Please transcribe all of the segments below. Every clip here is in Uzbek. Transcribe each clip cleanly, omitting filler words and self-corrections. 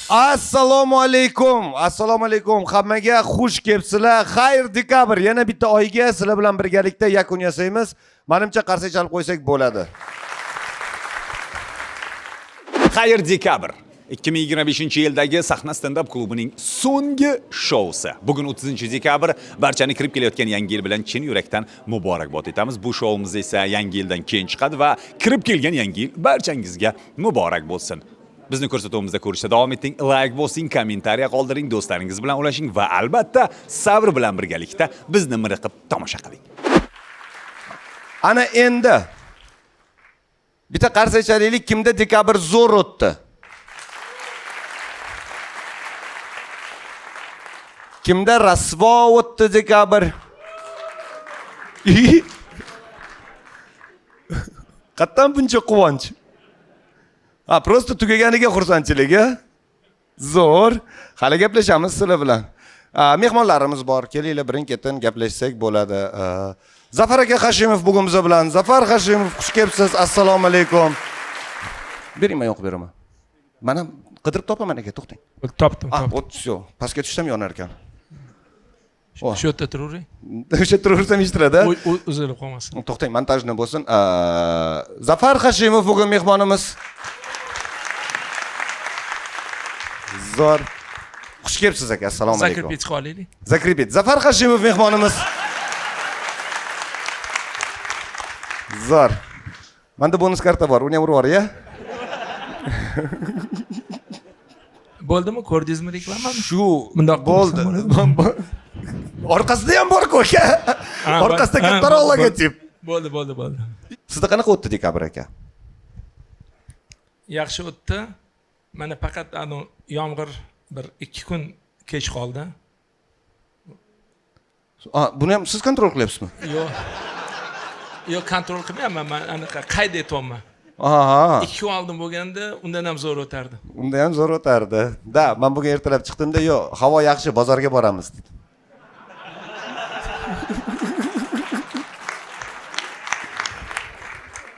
Assalomu alaykum. Hammaga xush kelibsizlar. Xayr dekabr. Yana bitta oyga sizlar bilan birgalikda yakun yasaymiz. Menimcha qarsak chalib qo'ysak bo'ladi. Xayr dekabr. 2025-yildagi Sahna stand-up klubining so'nggi shousi. Bugun 30-dekabr. Barchani kirib kelayotgan yangi yil bilan chin yurakdan muborakbod etamiz. Bu shoumuz esa yangi yildan keyin chiqadi va kirib kelgan yangi yil barchangizga muborak bo'lsin. Bizni ko'rsatuvimizda ko'rishda davom eting, like bosing, kommentariya qoldiring, do'stlaringiz bilan ulashing va albatta sabr bilan birgalikda bizni miriqib tomosha qiling. Ana endi bitta qarsak chalaylik, kimda dekabr zo'r o'tdi? Kimda rasvo o'tdi dekabr? Qattan buncha quvonch. Prosta tugaganiga xursandchilik, zo'r. Hali gaplashamiz sizlar bilan. Mehmonlarimiz bor. Kelinglar, birin-ketin gaplashsak bo'ladi. Zafar aka Hashimov bugun biz bilan. Zafar Hashimov, xush kelibsiz. Assalomu alaykum. Beringmi, yo'q beraman. Mana qidirib topaman aka, to'xtang. Topdim. O'tso. Pastga tushsam yonar ekan. Shu yerda turavering. O'sha turaversam ishtiradi. Uzilib qolmasin. To'xtang, montajni bo'lsin. Zafar Hashimov bugun mehmonimiz. Zo'r. Xush kelibsiz aka. Assalomu alaykum. Zakripet qolaylik. Zakripet. Zafar Hashimov mehmonimiz. Zo'r. Menda bonus karta bor. Uni ham urib yuboray, Bo'ldimi? Ko'rdingizmi reklamani? Shu bundoq bo'ldi. Orqasida ham bor-ku aka. Orqasida kattaroq logotip. Bo'ldi. Sizda qanaqa o'tdi dekabr aka? Yaxshi o'tdi. Mana faqat yomg'ir bir 2 kun kech qoldi. Buni ham siz kontrol qilyapsizmi? Yo'q, kontrol qilmayapman. Men anaqa qayd etyapman. 2 kun oldin bo'lganda undan ham zo'r o'tardi. Undan ham zo'r o'tardi. Men bugun ertalab chiqdimda, yo'q, havo yaxshi, bozorga boramiz dedi.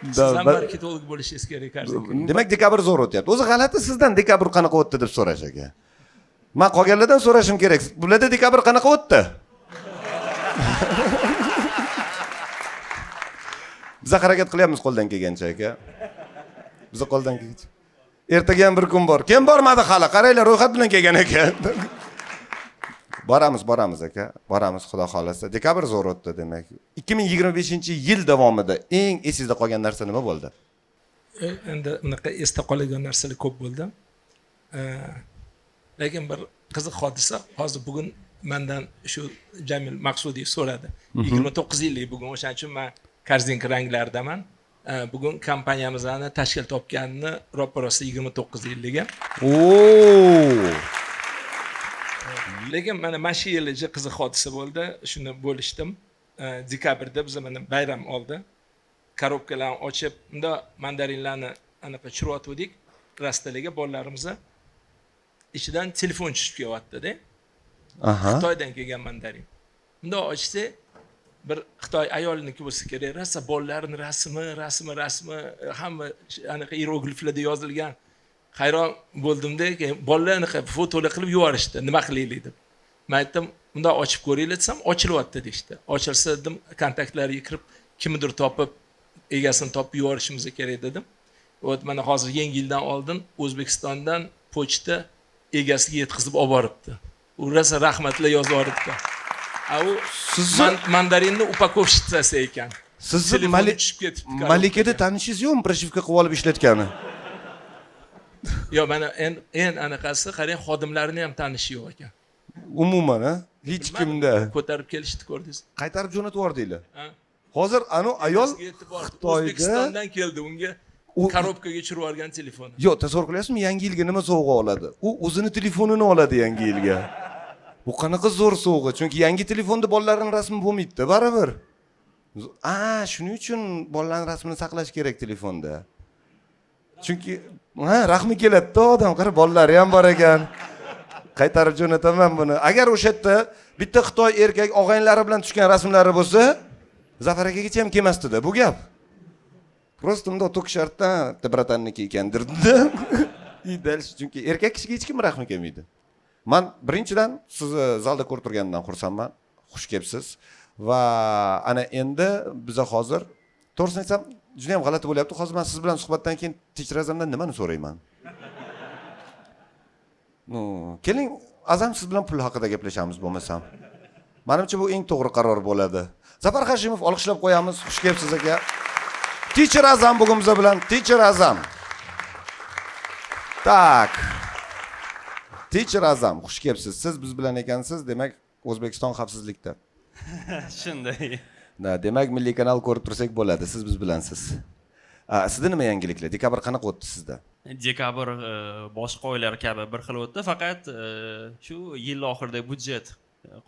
Sizdan marketolog bo'lishingiz kerak arziki. Demak, dekabr zo'r o'tyapti. O'zi g'alati, sizdan dekabr qanaqa o'tdi deb so'rash aka. Men qolganlardan so'rashim kerak. Bularda dekabr qanaqa o'tdi? Biz harakat qilyapmiz qo'ldan kelgancha aka. Biz qo'ldan kelgancha. Ertaga ham bir kun bor. Kim bormadi hali? Qaranglar, ro'yxat bilan kelgan ekan. Boramiz aka. Boramiz, xudo xolasa. Dekabr zo'r o'tdi demak. 2025-yil davomida eng esingizda qolgan narsa nima bo'ldi? Endi unaqa esda qoladigan narsalar ko'p bo'ldi. Lekin bir qiziq hodisa hozir bugun mendan shu Jamil Maqsudiy so'radi. 29 yillik bugun, o'shaning uchun men Korzinka ranglardaman. Bugun kompaniyamizni tashkil topganini ro'parasi 29 yilligi. Lekin mana shu yilgi qiziq hodisa bo'ldi. Shuni bo'lishdim. Dekabrda biz mana bayram oldi. Korobkalarni ochib, unda mandarinlarni anaqa chiriyotgandik. Rastalarga bolalarimizni ichidan telefon tushib kelyapti-da. Xitoydan kelgan mandarin. Unda ochsa bir Xitoy ayoliniki bo'lsa kerak, rosa bolalarning rasmi, hamma anaqa hierogliflarda yozilgan. Hayron bo'ldimda, bolalar anaqa fotolar qilib yuborishdi. Nima qilaylik deb. Men aytdim, bunda ochib ko'ringlar desam, ochilyapti deydi. Ochilsa dedim, kontaktlariga kirib, kimdir topib, egasini topib yuborishimiz kerak dedim. Mana hozir yangi yildan oldin O'zbekistondan pochta egasiga yetkazib olib boribdi. U rosa rahmatli yozib yuboribdi. U mandarinni upakovщицasi ekan. Sizni Malikada tanishingiz yo'qmi, proshivka qilib olib ishlatgani? Yo'q, mana en anaqasi qarang, xodimlarini ham tanishi yo'q ekan. Umuman, hech kimda. Ko'tarib kelishdi, ko'rdingiz. Qaytarib jo'natib yubordinglar. Hozir ayol Xitoyga O'zbekistondan keldi, unga korobkaga tushirib yuborgan telefoni. Yo'q, tasavvur qilyapsizmi, yangi yilga nima sovg'a oladi? U o'zini telefonini oladi yangi yilga. Bu qanaqa zo'r sovg'a, chunki yangi telefonda bolalarning rasmi bo'lmaydi, baribir. Shuning uchun bolalarning rasmini saqlash kerak telefonda. Chunki rahmi keladi-da odam, qara bolalari ham bor ekan. Qaytarib jo'nataman buni. Agar o'sha yerda bitta Xitoy erkak og'aynlari bilan tushgan rasmlari bo'lsa, Zafar akagacha ham kelmasdi-da bu gap. Просто bunday to'kishardan bitta bratanniki ekandir-da. Chunki erkak kishiga hech kim rahmi kelmaydi. Men birinchidan sizni zalda ko'rib turganimdan xursandman. Xush kelibsiz. Va ana endi biz hozir to'g'risini aytsam, juda ham g'alati bo'lyapti. Hozir men siz bilan suhbatdan keyin tekshirazamdan nimani so'rayman? Keling, azam siz bilan pul haqida gaplashamiz bo'lmasam. Menimcha bu eng to'g'ri qaror bo'ladi. Zafar Hashimov olqishlab qo'yamiz. Xush kelibsiz aka. Teacher Azam bugun biz bilan. Teacher Azam. Tak. Teacher Azam, xush kelibsiz. Siz biz bilan ekansiz, demak O'zbekiston xavfsizlikda. Shunday. Demak Milliy kanal ko'rib tursak bo'ladi. Siz biz bilansiz. Sizda nima yangiliklar? Dekabr qanaqa o'tdi sizda? Dekabr boshqa oylar kabi bir xil o'tdi, faqat shu yil oxirida budjet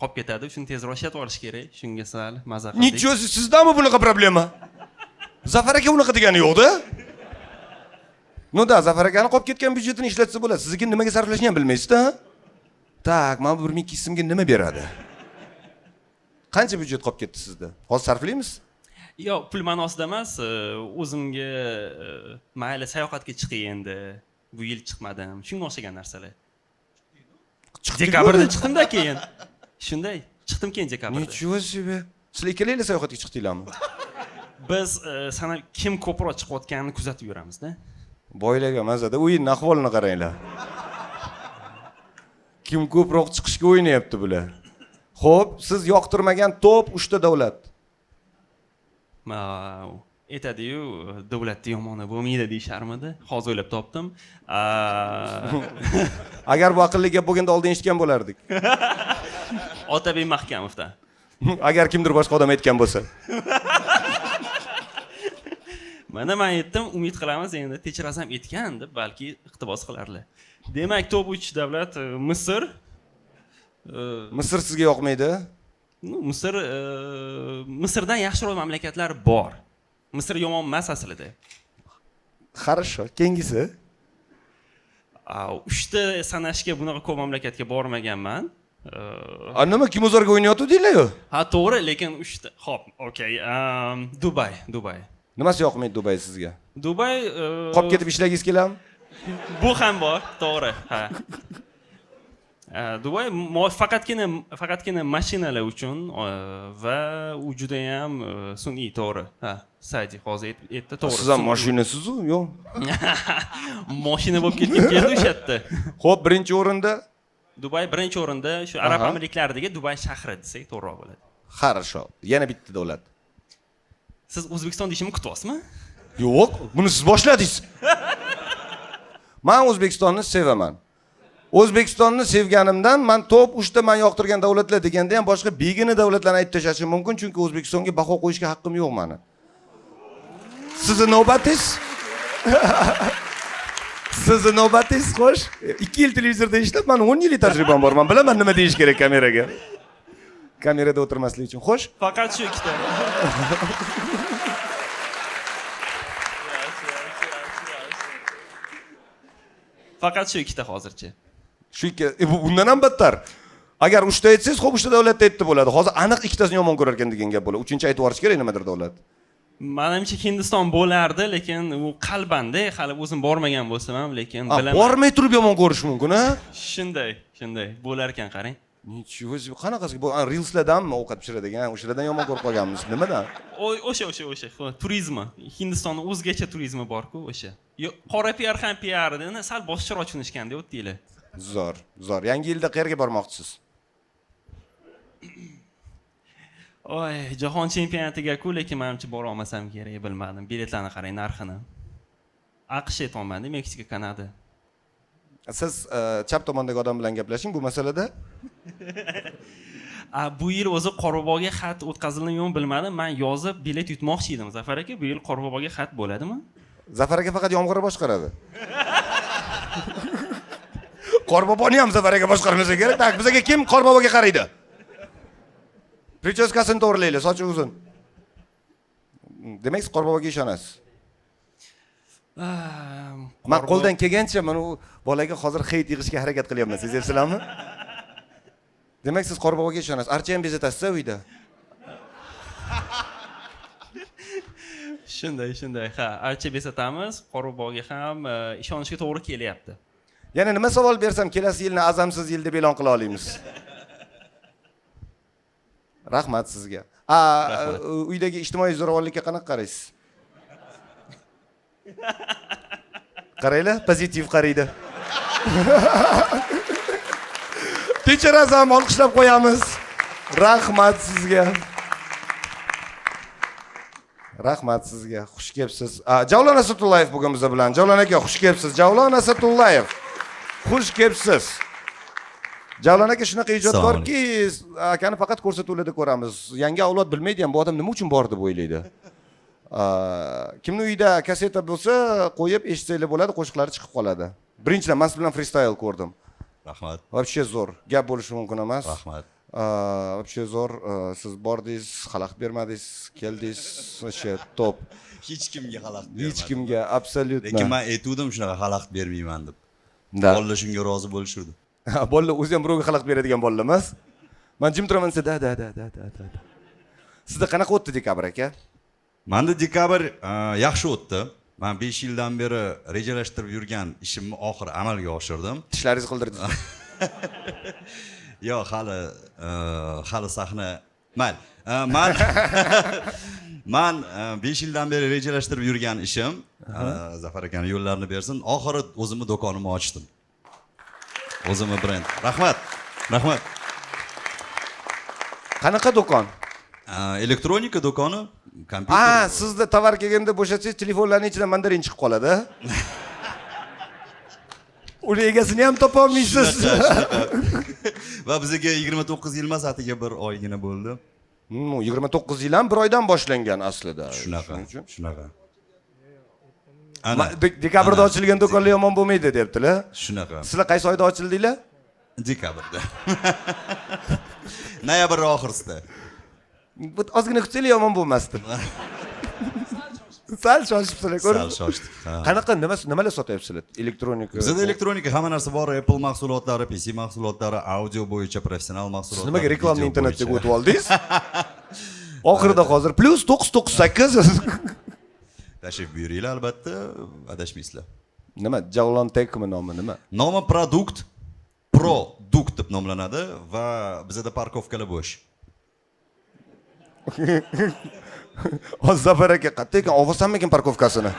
qolib ketadi, shuni tezroq ishlatib olish kerak. Shunga sal maza qildik. Nicho, sizdami bunaqa problema? Zafar aka unaqa degani yo'q-da. No-da, Zafar akani qolib ketgan byudjetini ishlatsa bo'ladi. Sizniki nimaga sarflashni ham bilmaysiz-da? Tak, mana 1200 so'mga nima beradi? Qancha byudjet qolib ketdi sizda? Hozir sarflaymiz? Yo'q, pul ma'nosida emas, o'zimga mayli sayohatga chiqay endi. Bu yil chiqmadim. Shunga o'xshagan narsalar. Dekabrda chiqdim-da keyin. Shunday, chiqdim keyin dekabrda. Nicho себе. Sizlar ikkalangiz sayohatga chiqdinglarmi? Biz sana kim ko'proq chiqayotganini kuzatib yuramiz-da. Boylarga mazada o'yinning ahvolini qaranglar. Kim ko'proq chiqishga o'ynayapti bular. Xo'p, siz yoqtirmagan top 3 ta davlat. Aytadi-yu, davlatda yomoni bo'lmaydi deyisharmidi? Hozir o'ylab topdim. Agar bu aqlli gap bo'lganda oldin eshitgan bo'lardik. Otabek Mahkamovdan. Agar kimdir boshqa odam aytgan bo'lsa. Mana men aytdim, umid qilamiz endi Teacher Azam aytgan deb balki iqtibos qilarlar. Demak, top 3 davlat Misr. Misr sizga yoqmaydi? Misrdan yaxshiroq mamlakatlar bor. Misr yomon emas aslida. Хорошо, keyingisi. 3 ta sanashga bunaqa ko'p mamlakatga bormaganman. Nima Kimozorga o'ynayotdinglar-ku? Ha, to'g'ri, lekin 3 ta. Xo'p, okey. Dubai. Nimasi yoqmaydi Dubay sizga? Dubay Qolib ketib ishlagingiz keladimi? bu ham bor, to'g'ri. Ha. Dubay faqatgina mashinalar uchun va u juda ham sun'iy, to'g'ri. Ha, Sadi hozir aytdi, to'g'ri. Siz ham mashinasiz-ku, yo'q? Mashina bo'lib ketib keldi o'sha yerda. Xo'p, birinchi o'rinda Dubay birinchi o'rinda, shu Arab Amirliklaridagi Dubay shahri desak to'g'riroq bo'ladi. Хорошо. Yana bitta davlat. Siz O'zbekiston deyishimni kutyapsizmi? Yo'q, buni siz boshladingiz. Men O'zbekistonni sevaman. O'zbekistonni sevganimdan men top 3 ta men yoqtirgan davlatlar deganda ham boshqa begina davlatlarni aytib tashlashim mumkin, chunki O'zbekistonga baho qo'yishga haqqim yo'q meni. Sizning navbatingiz? Sizning navbatingiz xo'sh. 2 yil televizorda ishlab, men 10 yillik tajribam bor. Men bilaman nima deyish kerak kameraga. Kamerada o'tirmaslik uchun. Xo'sh? Faqat shu ikkita. Faqat shu ikkita hozircha. Shu ikki, bundan ham battar. Agar 3 ta aytsangiz, xo'p 3 ta davlatda aytdi bo'ladi. Hozir aniq ikkitasini yomon ko'rar ekan degan gap bo'ladi. 3-chi aytib yuborish kerak nimadir davlat. Menimcha Hindiston bo'lardi, lekin u qalbanda, hali o'zim bormagan bo'lsam ham, lekin bilaman. Bormay turib yomon ko'rish mumkin, ha? Shunday bo'lar ekan, qarang. Nicho'zi, qanaqasi bu Reelslardanmi ovqat pishiradigan, o'shalardan yomon ko'rib qolganmiz. Nimadan? O'sha. Turizmi. Hindistonning o'zgacha turizmi bor-ku, o'sha. Qora PR ham PR-ni sal boshqaroq tushunishganda o'tdinglar. Zo'r. Yangi yilda qayerga bormoqchisiz? Jahon chempionatiga-ku, lekin menimcha bora olmasam kerak, bilmadim. Biletlarni qarang, narxini. AQSh aytolmadi, Meksika, Kanada. Siz chap tomondagi odam bilan gaplashing bu masalada. Bu yil o'zi Qorboboga xat o'tkazildimi bilmadim. Men yozib bilet yutmoqchi edim. Zafar aka, bu yil Qorboboga xat bo'ladimi? Zafar aka faqat yomg'irni boshqaradi. Qorboboni ham Zafar aka boshqarmasa kerak. Tak, bizga kim Qorboboga qaraydi? Prichoskasini to'g'rilaylik, sochi uzun. Demak, siz Qorboboga ishonasiz. Men qo'ldan kelgancha mana u bolaga hozir heyt yig'ishga harakat qilyapman, sezyapsizlarmi? Demak, siz Qorboboga ishonasiz. Archa ham bezatasiz uyda. Shunday. Ha, archa besatamiz. Qorboboga ham ishonishga to'g'ri kelyapti. Yana nima savol bersam, kelasi yilni azamsiz yil deb e'lon qila olamiz. Rahmat sizga. Uydagi ijtimoiy zo'ravonlikka qanaqa qaraysiz? Qaranglar, pozitiv qaraydi. Teacher azam olqishlab qo'yamiz. Rahmat sizga. Rahmat sizga. Xush kelibsiz. Javlon Asatullayev bugun biz bilan. Javlon aka, xush kelibsiz. Javlon Asatullayev. Xush kelibsiz. Javlon aka shunaqa ijodkorki, akani faqat ko'rsatuvlarda ko'ramiz. Yangi avlod bilmaydi ham bu odam nima uchun bor deb o'ylaydi. Kimning uyida kaseta bo'lsa, qo'yib eshitsanglar bo'ladi, qo'shiqlari chiqib qoladi. Birinchidan men siz bilan freestyle ko'rdim. Rahmat. Вообще zo'r. Gap bo'lishi mumkin emas. Rahmat. Вообще zo'r. Siz bordingiz, xalaqit bermadingiz, keldingiz, вообще top. Hech kimga xalaqit bermadim. Hech kimga absolyutno. Lekin men aytdim shunaqa xalaqit bermayman deb. Da. Bolalar shunga rozi bo'lishdi. Bolalar o'zi ham birovga xalaqit beradigan bolalar emas. Men jim turaman desa da. Sizda qanaqa o'tdi dekabr aka? Menda dekabr yaxshi o'tdi. Men 5 yildan beri rejalashtirib yurgan ishimni oxiri amalga oshirdim. Tishlaringizni qildirdingiz. Yo'q, hali sahna. Men 5 yildan beri rejalashtirib yurgan ishim, Zafar akaning yo'llarini bersin, oxiri o'zimni do'konimni ochdim. O'zimni brend. Rahmat. Qanaqa do'kon? Elektronika do'koni, kompyuter. Sizda tovar kelganda bo'shatsangiz, telefonlarning ichidan mandarin chiqib qoladi. Uni egasini ham topa olmaysiz. Va bizga 29 yil emas, atiga bir oygina bo'ldi. 29 yil ham bir oydan boshlangan aslida. Shunaqa. Dekabrda ochilgan do'konlar yomon bo'lmaydi debdilar. Shunaqa. Sizlar qaysi oyda ochildinglar? Dekabrda. Noyabr oxirisida. Bu ozgina kuchli yomon bo'lmasdi. Sal shoshibsizlar, ko'rdingizmi? Sal shoshdik. Qanaqa nimalar sotyapsizlar? Elektronika. Bizda elektronika hamma narsa bor, Apple mahsulotlari, PC mahsulotlari, audio bo'yicha professional mahsulotlar. Nimaga reklamni internetga o'tib oldingiz? Oxirida hozir +998. Tashrif buyuringlar albatta, adashmaysizlar. Nima? Javlon Techmi nomi nima? Nomi produkt deb nomlanadi va bizda parkovkalar bo'sh. Hozir Zafar aka qayerda ekan? Ovasanmikin parkovkasini?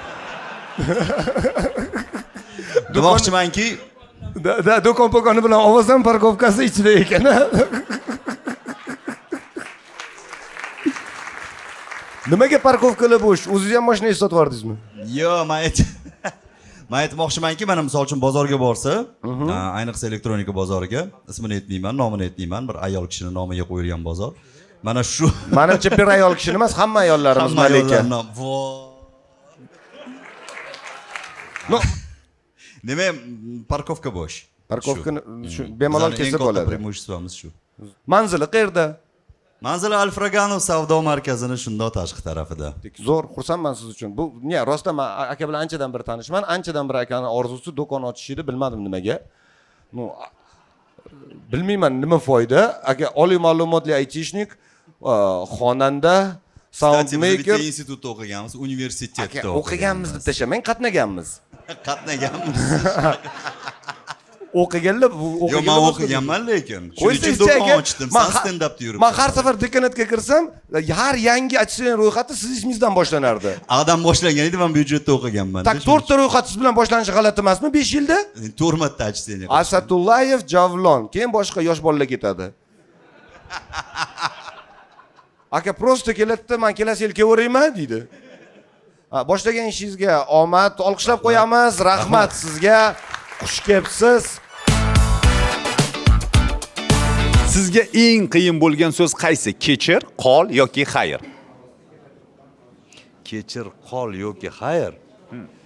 Demoqchimanki, do'kon pokoni bilan ovasan parkovkasi ichida ekan. Nimaga parkovkalar bo'sh? O'zingiz ham mashinangizni sotib yordingizmi? Yo'q, men aytmoqchimanki, mana misol uchun bozorga borsa, ayniqsa elektronika bozoriga, ismini aytmayman, nomini aytmayman, bir ayol kishining nomiga qo'yilgan bozor. Mana shu. Menimcha bir ayol kishi emas, hamma ayollarimiz malika. Nima parkovka bo'sh. Parkovkani bemalol kelsa bo'ladi. Preimуществоmiz shu. Manzili qayerda? Manzili Alfraganov savdo markazini shundoq tashqi tarafida. Zo'r, xursandman siz uchun. Bu rostdan men aka bilan anchadan bir tanishman. Anchadan bir akani orzusi do'kon ochish edi, bilmadim nimaga. Bilmayman nima foyda. Aka oliy ma'lumotli aytishnik, xonanda, sound maker. Biz institutda o'qiganmiz, universitetda o'qiganmiz deb tashamang, qatnaganmiz. Qatnaganmiz. O'qiganlar bu Yo'q, men o'qiganman lekin. Shuning uchun do'kon ochdim. Sen stand-upda yuribsan. Men har safar dekanatga kirsam, har yangi achchiqlik ro'yxati siz ishingizdan boshlanardi. Adam boshlangan edi, men byudjetda o'qiganman. Tak 4 ta ro'yxat siz bilan boshlanishi g'alati emasmi 5 yilda? 4 marta achsang. Asatullayev, Javlon, keyin boshqa yosh bolalar ketadi. Aka prosta keladi, men kelasi yil kelaverayman deydi. Boshlagan ishingizga omad, olqishlab qo'yamiz. Rahmat sizga. Xush kelibsiz. Sizga eng qiyin bo'lgan so'z qaysi? Kechir, qol yoki xayr? Kechir, qol yoki xayr.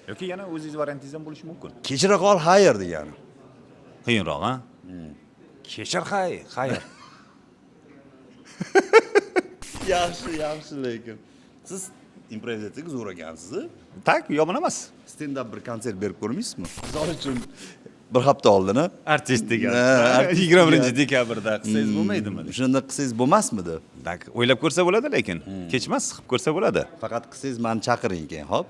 Yoki yana o'zingiz variantingiz ham bo'lishi mumkin. Kechira qol xayr degani. Qiyinroq, ha? Kechir, xayr. Yaxshi lekin. Siz improvizatsiyaga zo'r ekansiz. Tak, yomon emas. Stand up bir konsert berib ko'rmaysizmi? Misol uchun bir hafta oldin, Artist degan. artist 21-dekabrda qilsangiz bo'lmaydimi? O'shanda qilsangiz bo'lmasmidi? Tak, o'ylab ko'rsa bo'ladi lekin. Kechmas qilib ko'rsa bo'ladi. Faqat qilsangiz meni chaqiring keyin, xo'p?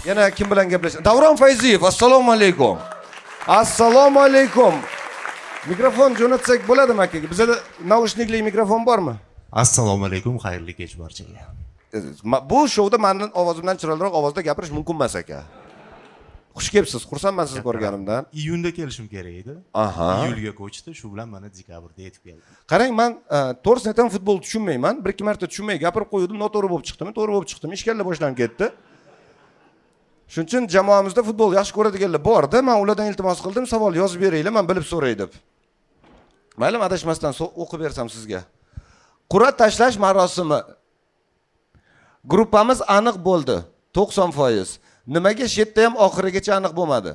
Yana kim bilan gaplashamiz? Davron Fayziyev, assalomu alaykum. Assalomu alaykum. Mikrofon jo'natsak bo'ladimi akaga? Bizda naushnikli mikrofon bormi? Assalomu alaykum, xayrli kech barchaga. Bu shouda mendan ovozimdan chiroyliroq ovozda gapirish mumkin emas aka. Xush kelibsiz, xursandman sizni ko'rganimdan. Iyunda kelishim kerak edi. Aha. Iyulga ko'chdi, shu bilan mana dekabrda yetib keldim. Qarang, men to'g'risini aytsam futbol tushunmayman. 1-2 marta tushunmay gapirib qo'ydim, noto'g'ri bo'lib chiqdimi? To'g'ri bo'lib chiqdimi? Ishkalla boshlanib ketdi. Shuning uchun jamoamizda futbol yaxshi ko'radiganlar bor-da, men ulardan iltimos qildim, savol yozib beringlar, men bilib so'ray deb. Mayli, adashmasdan o'qib bersam sizga. Qur'a tashlash marosimi. Gruppamiz aniq bo'ldi, 90%. Nimaga shetda ham oxirigacha aniq bo'lmadi?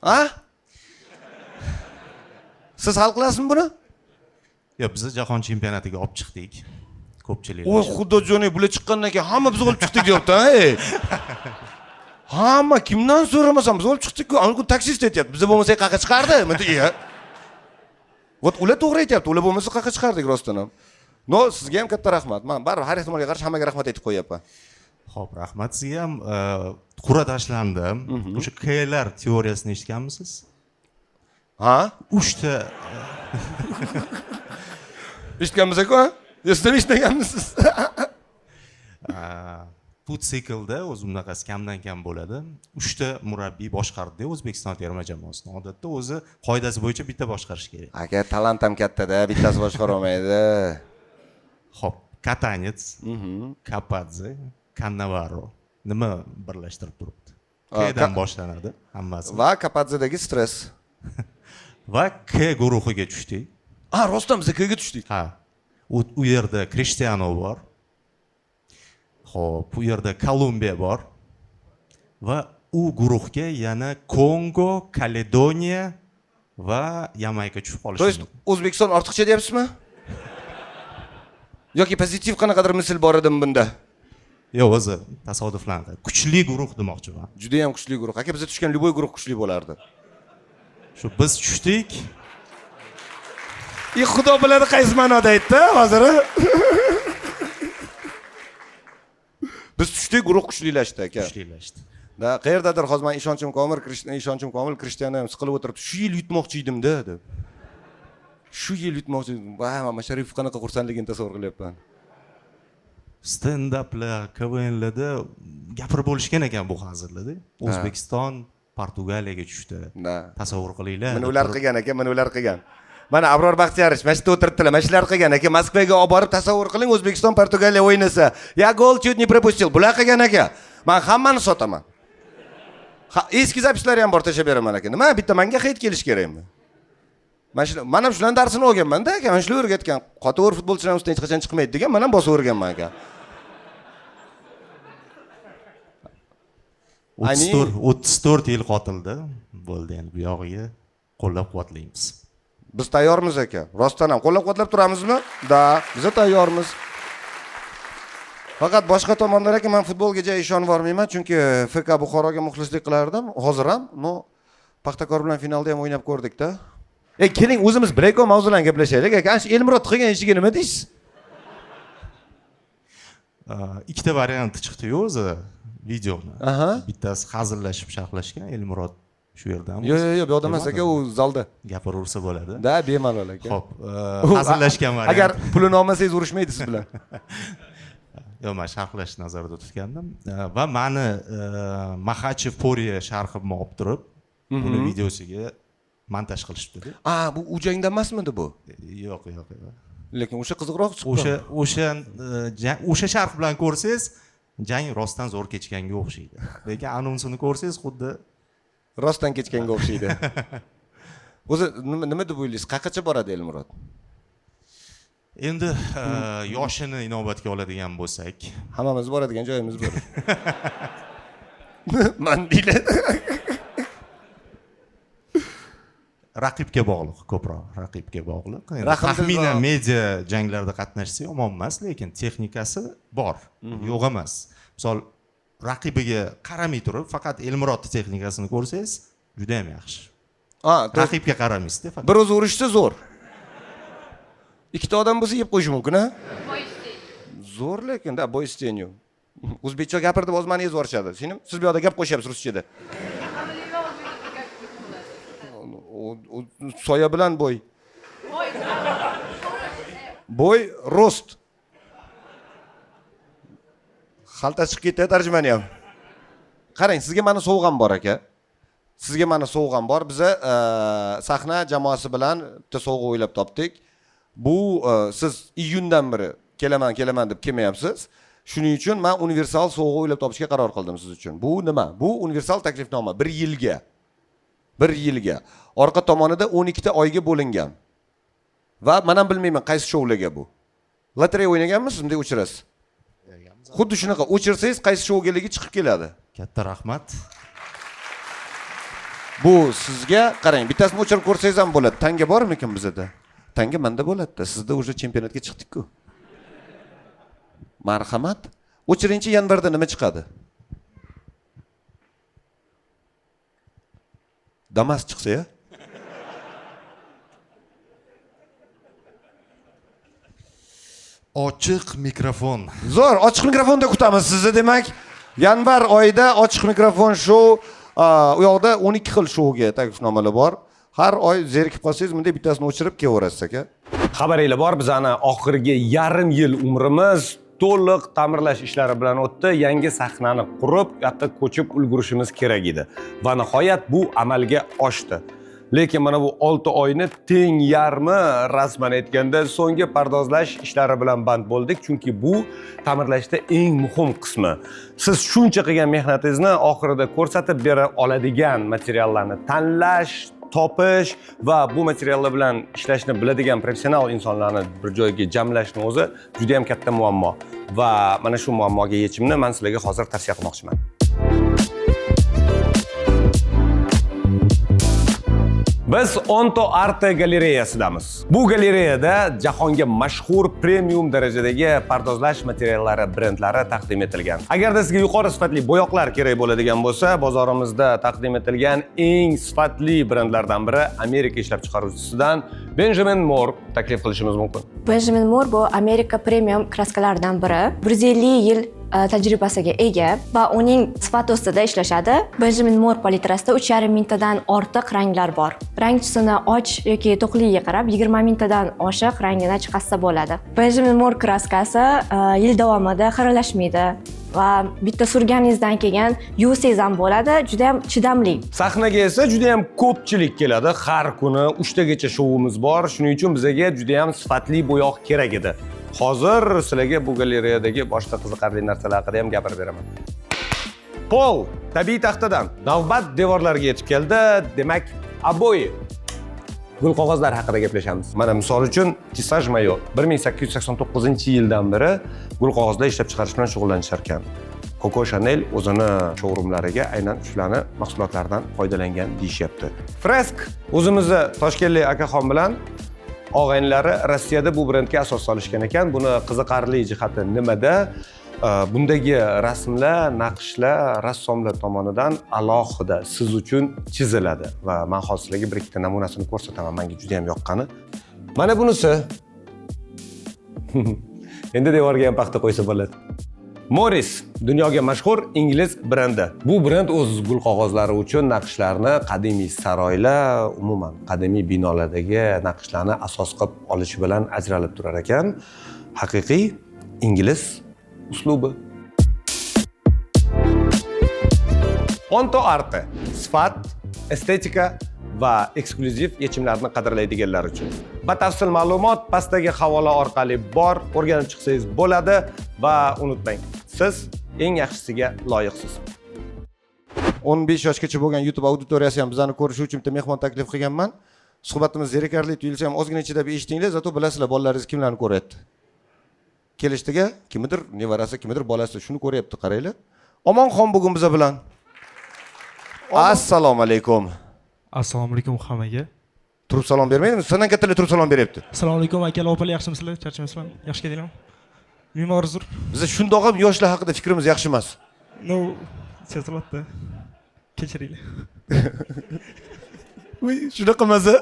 Ha? Siz hal qilasizmi buni? Yo'q, biz jahon chempionatiga olib chiqdik. Ko'pchilik. Voy, xudojo'ning, bular chiqqandan keyin hamma biz olib chiqdik deyapti, ey. Hamma kimdan so'ramasam biz olib chiqdik-ku. Aniq taksist aytayapti. Biz bo'lmasa qaqa chiqardi. Menga. Vot ular to'g'ri aytayapti. Ular bo'lmasa qaqa chiqardik rostdan ham. No, sizga ham katta rahmat. Men baribir har ehtimolga qarshi hammaga rahmat aytib qo'yapman. Xo'p, rahmat sizga ham. Qur'a tashlandi. O'sha K'lar teoriyasini eshitganmisiz? Ha? 3 ta Eshitganmiz-ku, ha? Sizlar eshitmaganmisiz? bu siklda o'zi bunaqasi kamdan kam bo'ladi. 3 ta murabbiy boshqardi O'zbekiston terma jamoasini. Odatda o'zi qoidasi bo'yicha bitta boshqarish kerak. Aka, talant ham katta-da, bittasi boshqara olmaydi. Xo'p, Katanets, Kapadze, Cannavaro nima birlashtirib turibdi? K'dan boshlanadi hammasi. Va Kapadzedagi stress. Va K guruhiga tushdik. Rostdan biz K'ga tushdik. Ha. U yerda Cristiano bor. Xo'p, bu yerda Kolumbiya bor. Va u guruhga yana Kongo, Kaledoniya va Yamayka tushib qolishi. To есть O'zbekiston ortiqcha deyapsizmi? Yoki pozitiv qanaqadir misl bor edimi bunda? Yo'q, o'zi tasodiflandi. Kuchli guruh demoqchiman. Juda ham kuchli guruh. Aka, bizga tushgan любой guruh kuchli bo'lardi. Shu biz tushdik. Xudo biladi qaysi ma'noda aytdi hozir. Biz tushdik, guruh kuchlilashdi aka. Kuchlilashdi. Da, qayerdadir hozir men ishonchim komil, Cristiano ham siqilib o'tiribdi. Shu yil yutmoqchi edim-da, deb. Shu yil yutmoqchi edim. Va, men Sharif qanaqa xursandligini tasavvur qilyapman. Stand-uplar, KVNlarda gapirib bo'lishgan ekan bu hazillarda. O'zbekiston Portugaliyaga tushdi. Tasavvur qilinglar. Mana ular qilgan aka, mana ular qilgan. Mana Abror Baxtiyorich mana shu yerda o'tiribdilar. Mana shular qilgan aka. Moskvaga olib borib tasavvur qiling, O'zbekiston Portugaliya o'ynasa. Ya gol chut не пропустил. Bular qilgan aka. Men hammani sotaman. Eski zapislari ham bor tashab beraman aka. Nima bitta menga hit kelish kerakmi? Men ham shularning darsini o'rganman-da aka. Men shular o'rgatgan. Qoto'g'ri futbolchilar ustidan hech qachon chiqmaydi degan, men ham bosib o'rganman aka. 34 yil qotildi. Bo'ldi endi bu yog'iga qo'llab-quvvatlaymiz. Biz tayyormiz aka. Rostdan ham qo'llab-quvvatlab turamizmi? Da, biz tayyormiz. Faqat boshqa tomondan aka, men futbolga juda ishonib bormayman, chunki FK Buxoroga muxlislik qilardim. Hozir ham, Paxtakor bilan finalda ham o'ynab ko'rdik-da. Keling, o'zimiz Breko mavzularni gaplashaylik aka. Ana Elmurod qilgan ishiga nima deysiz? Ikkita varianti chiqdi-yu o'zi videoni. Bittasi hazillashib sharhlashgan Elmurod shu yerda. Yo'q, bu yoqda emas aka, u zalda. Gapiraversa bo'ladi. Da, bemalol aka. Xo'p, hazillashgan variant. Agar pulini olmasangiz urushmaydi siz bilan. Yo'q, men sharhlashni nazarda tutgandim va meni Maxachev Poriya sharhimni olib turib, buni videosiga montaj qilishibdi. Bu u jangda emasmidi bu? Yo'q. Lekin o'sha qiziqroq chiqdi. O'sha sharh bilan ko'rsangiz, jang rostdan zo'r kechganga o'xshaydi. Lekin anonsini ko'rsangiz xuddi rostdan kechganga o'xshaydi. O'zi nima deb o'ylaysiz? Qaqacha boradi Elmurod? Endi yoshini inobatga oladigan bo'lsak, hammamiz boradigan joyimiz bor. Mandila. raqibga bog'liq, ko'proq raqibga bog'liq. Endi Raqibda taxminan bor. media janglarda qatnashsa yomon emas, lekin texnikasi bor, yo'q emas. Misol raqibiga qaramay turib, faqat Elmurodning texnikasini ko'rsangiz, juda ham yaxshi. Raqibga qaramaysiz-da faqat. Bir o'zi urishsa zo'r. Ikkita odam bo'lsa yeb qo'yishi mumkin, ha? Zo'r lekin, da, boystenyu. O'zbekcha gapirdi, o'z mani ezvorishadi. Siz bu yerda gap qo'shyapsiz ruschada. Soya bilan bo'y. Bo'y, rost. Xalta chiqib ketdi tarjimani ham. Qarang, sizga mani sovg'am bor aka. Sizga mani sovg'am bor. Biza sahna jamoasi bilan bitta sovg'a o'ylab topdik. Bu siz iyundan beri kelaman deb kelmayapsiz. Shuning uchun men universal sovg'a o'ylab topishga qaror qildim siz uchun. Bu nima? Bu universal taklifnoma 1 yilga. 1 yilga. Orqa tomonida 12 ta oyga bo'lingan. Va men ham bilmayman qaysi shoularga bu. Lotereya o'ynaganmisiz? Bunday o'chirasiz. Xuddi shunaqa o'chirsangiz qaysi shougaligi chiqib keladi. Katta rahmat. Bu sizga qarang, bittasini o'chirib ko'rsangiz ham bo'ladi. Tanga bormikin bizda? Tanga menda bo'ladi-da. Sizda уже chempionatga chiqdik-ku. Marhamat. O'chirinchi yanvarda nima chiqadi? Damas chiqsa-ya? Ochiq mikrofon. Zo'r, ochiq mikrofonda kutamiz sizni demak. Yanvar oyida ochiq mikrofon shou, u yoqda 12 xil shouga taklifnomalar bor. Har oy zerikib qolsangiz, bunday bittasini o'chirib kelaverasiz aka. Xabaringlar bor, bizani oxirgi yarim yil umrimiz to'liq ta'mirlash ishlari bilan o'tdi. Yangi sahnani qurib, u yoqqa ko'chib ulgurishimiz kerak edi. Va nihoyat bu amalga oshdi. Lekin mana bu 6 oyni teng yarmi rasman aytganda so'nggi pardozlash ishlari bilan band bo'ldik, chunki bu ta'mirlashda eng muhim qismi. Siz shuncha qilgan mehnatingizni oxirida ko'rsatib bera oladigan materiallarni tanlash, topish va bu materiallar bilan ishlashni biladigan professional insonlarni bir joyga jamlashni o'zi juda ham katta muammo. Va mana shu muammoga yechimni men sizlarga hozir tavsiya qilmoqchiman. Biz Onto Arte galereyasidamiz. Bu galereyada jahonga mashhur premium darajadagi pardozlash materiallari brendlari taqdim etilgan. Agarda sizga yuqori sifatli bo'yoqlar kerak bo'ladigan bo'lsa, bozorimizda taqdim etilgan eng sifatli brendlardan biri Amerika ishlab chiqaruvchisidan Benjamin Moore taklif qilishimiz mumkin. Benjamin Moore bu Amerika premium kraskalaridan biri. 150 yil tajribasiga ega va uning sifati ustida ishlashadi. Benjamin Moore palitrasida 3,5 mingtadan ortiq ranglar bor. Rang tusini och yoki to'qligiga qarab 20 mingtadan oshiq rangini chiqarsa bo'ladi. Benjamin Moore kraskasi yil davomida xiralashmaydi va bitta surganingizdan keyin yuvsangiz ham bo'ladi, juda ham chidamli. Sahnaga esa juda ham ko'pchilik keladi. Har kuni 3 tagacha shouimiz bor. Shuning uchun bizga juda ham sifatli bo'yoq kerak edi. Hozir sizlarga bu galereyadagi boshqa qiziqarli narsalar haqida ham gapirib beraman. Pol tabiiy taxtadan navbat devorlarga yetib keldi. Demak, aboy gul qog'ozlar haqida gaplashamiz. Mana misol uchun Tissage Mayo 1889-yildan beri gul qog'ozda ishlab chiqarish bilan shug'ullanishar ekan. Coco Chanel o'zini showroomlariga aynan shularni mahsulotlaridan foydalangan deyishyapti. Fresk o'zimizni Toshkentlik akaxon bilan og'aynilari Rossiyada bu brendga asos solishgan ekan. Buni qiziqarli jihati nimada? Bundagi rasmlar, naqshlar rassomlar tomonidan alohida siz uchun chiziladi va men hozir sizlarga bir ikkita namunasini ko'rsataman. Menga juda ham yoqqani. Mana bunisi. Endi devorga ham paxta qo'ysa bo'ladi. Morris dunyoga mashhur ingliz brendi. Bu brend o'z gul qog'ozlari uchun naqshlarni qadimiy saroylar, umuman qadimiy binolardagi naqshlarni asos qilib olishi bilan ajralib turar ekan. Haqiqiy ingliz uslubi. Onto Arte sifat, estetika va eksklyuziv yechimlarni qadrlaydiganlar uchun. Batafsil ma'lumot pastdagi havola orqali bor, o'rganib chiqsangiz bo'ladi va unutmang, siz eng yaxshisiga loyiqsiz. 15 yoshgacha bo'lgan YouTube auditoriyasi ham bizani ko'rish uchun bitta mehmon taklif qilganman. Suhbatimiz zerikarli tuyulsa ham ozgina chidab eshitinglar, zato bilasizlar bolalaringiz kimlarni ko'ryapti. Kelishdiga kimdir nevarasi, kimdir bolasi shuni ko'ryapti, qaranglar. Omonxon bugun biz bilan. Assalomu alaykum. Assalomu alaykum hammaga. Turib salom bermaydimi? Sendan kattalar turib salom beryapti. Assalomu alaykum akalar, opalar, yaxshimisizlar? Charchamasizlar? Yaxshi keldinglarmi? Me'mor Zur. Biz shundoq ham yoshlar haqida fikrimiz yaxshi emas. No, seziladi. Kechiringlar. Voy, shunaqa maza.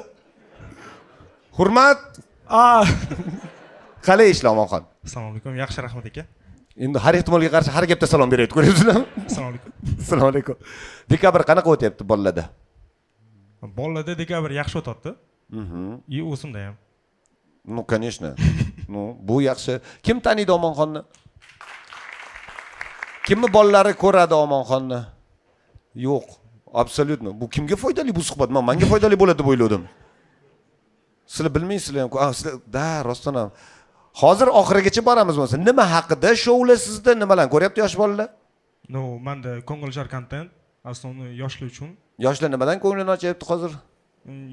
Hurmat. Qalay ishlar Omonxon? Assalomu alaykum, yaxshi rahmat aka. Endi har ehtimolga qarshi har gapda salom beryapti, ko'ryapsizlarmi? Assalomu alaykum. Assalomu alaykum. Dekabr qanaqa o'tyapti bolalarda? Bolalarda dekabr yaxshi o'tadi. И o'zimda ham. Ну, конечно. Ну, bu yaxshi. Kim taniydi Omonxonni? Kimni bolalari ko'radi Omonxonni? Yo'q, absolyutno. Bu kimga foydali bu suhbat? Menga foydali bo'ladi deb o'yladim. Sizlar bilmaysizlar ham. Sizlar da rostdan ham. Hozir oxirigacha boramiz bo'lsa. Nima haqida shoular sizda nimalarni ko'ryapti yosh bolalar? No, menda ko'ngilchar kontent, asosiy yoshlar uchun. Yoshlar nimadan ko'nglini ochyapti hozir?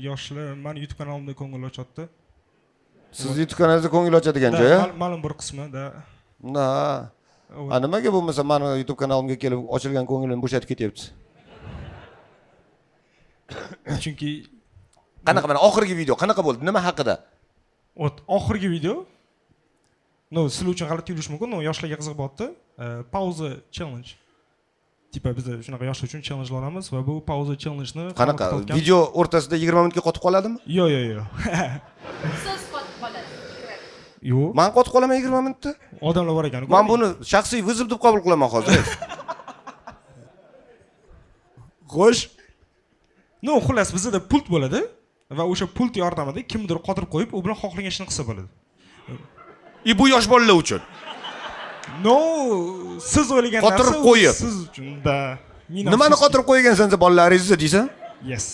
Yoshlar meni YouTube kanalimda ko'ngil ochyapti. Siz YouTube kanalingizda ko'ngil ochadigan joyi? Ma'lum bir qismida. Na. Nimaga bo'lmasa meni YouTube kanalimga kelib ochilgan ko'ngilini bo'shatib ketyapti? Chunki Qanaqa mana oxirgi video qanaqa bo'ldi? Nima haqida? Oxirgi video no, sizlar uchun g'alati tuyulishi mumkin, no, yoshlarga qiziq bo'lyapti. Pauza challenge. Tipa biz shunaqa yoshlar uchun challenge olamiz va bu pauza challenge-ni Qanaqa? Video o'rtasida 20 minutga qotib qoladimi? Yo'q. So'z qotib qoladi. Yo'q. Men qotib qolaman 20 minutda. Odamlar bor ekan. Men buni shaxsiy vizib deb qabul qilaman hozir. Xo'sh. No, xullas bizda pult bo'ladi va o'sha pult yordamida kimdir qotirib qo'yib, u bilan xohlagan ishni qilsa bo'ladi. Bu yosh bolalar uchun. No, siz o'ylagan narsa Qotirib qo'yib. siz uchun da. Nimani qotirib qo'ygansiz bolalaringizni deysan? Yes.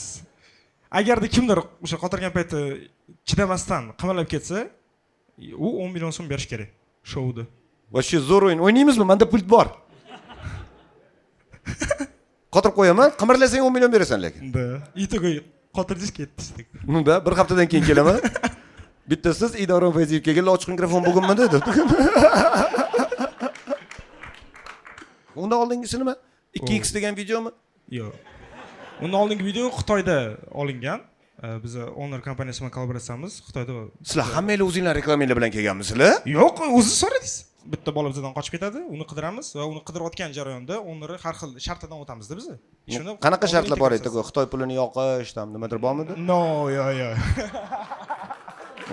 Agarda kimdir o'sha qotirgan payti chidamasdan qamalab ketsa, u 10 million so'm berish kerak shouda. Vosh zo'r o'yin. O'ynaymizmi? Menda pult bor. Qotirib qo'yaman, qimirlasang 10 million berasan lekin. Da, ito'ga qotirdingiz ketdi. Unda bir haftadan keyin kelaman. Bitta siz Idoron Fayziyevga ochiq mikrofon bugunmi dedi. Unda oldingisi nima? 2x degan videomi? Yo'q. Undan oldingi video Xitoyda olingan. Biz Honor kompaniyasi bilan kollaboratsiyamiz Xitoyda. Sizlar hammanglar o'zinglar reklamanglar bilan kelganmisizlar? Yo'q, o'zingiz so'radingiz. Bitta bola bizdan qochib ketadi, uni qidiramiz va uni qidirayotgan jarayonda Honorni har xil shartlardan o'tamizda biz. Qanaqa shartlar bor edi? Xitoy pulini yoqish, tam nimadir bormidi? No, yo'q.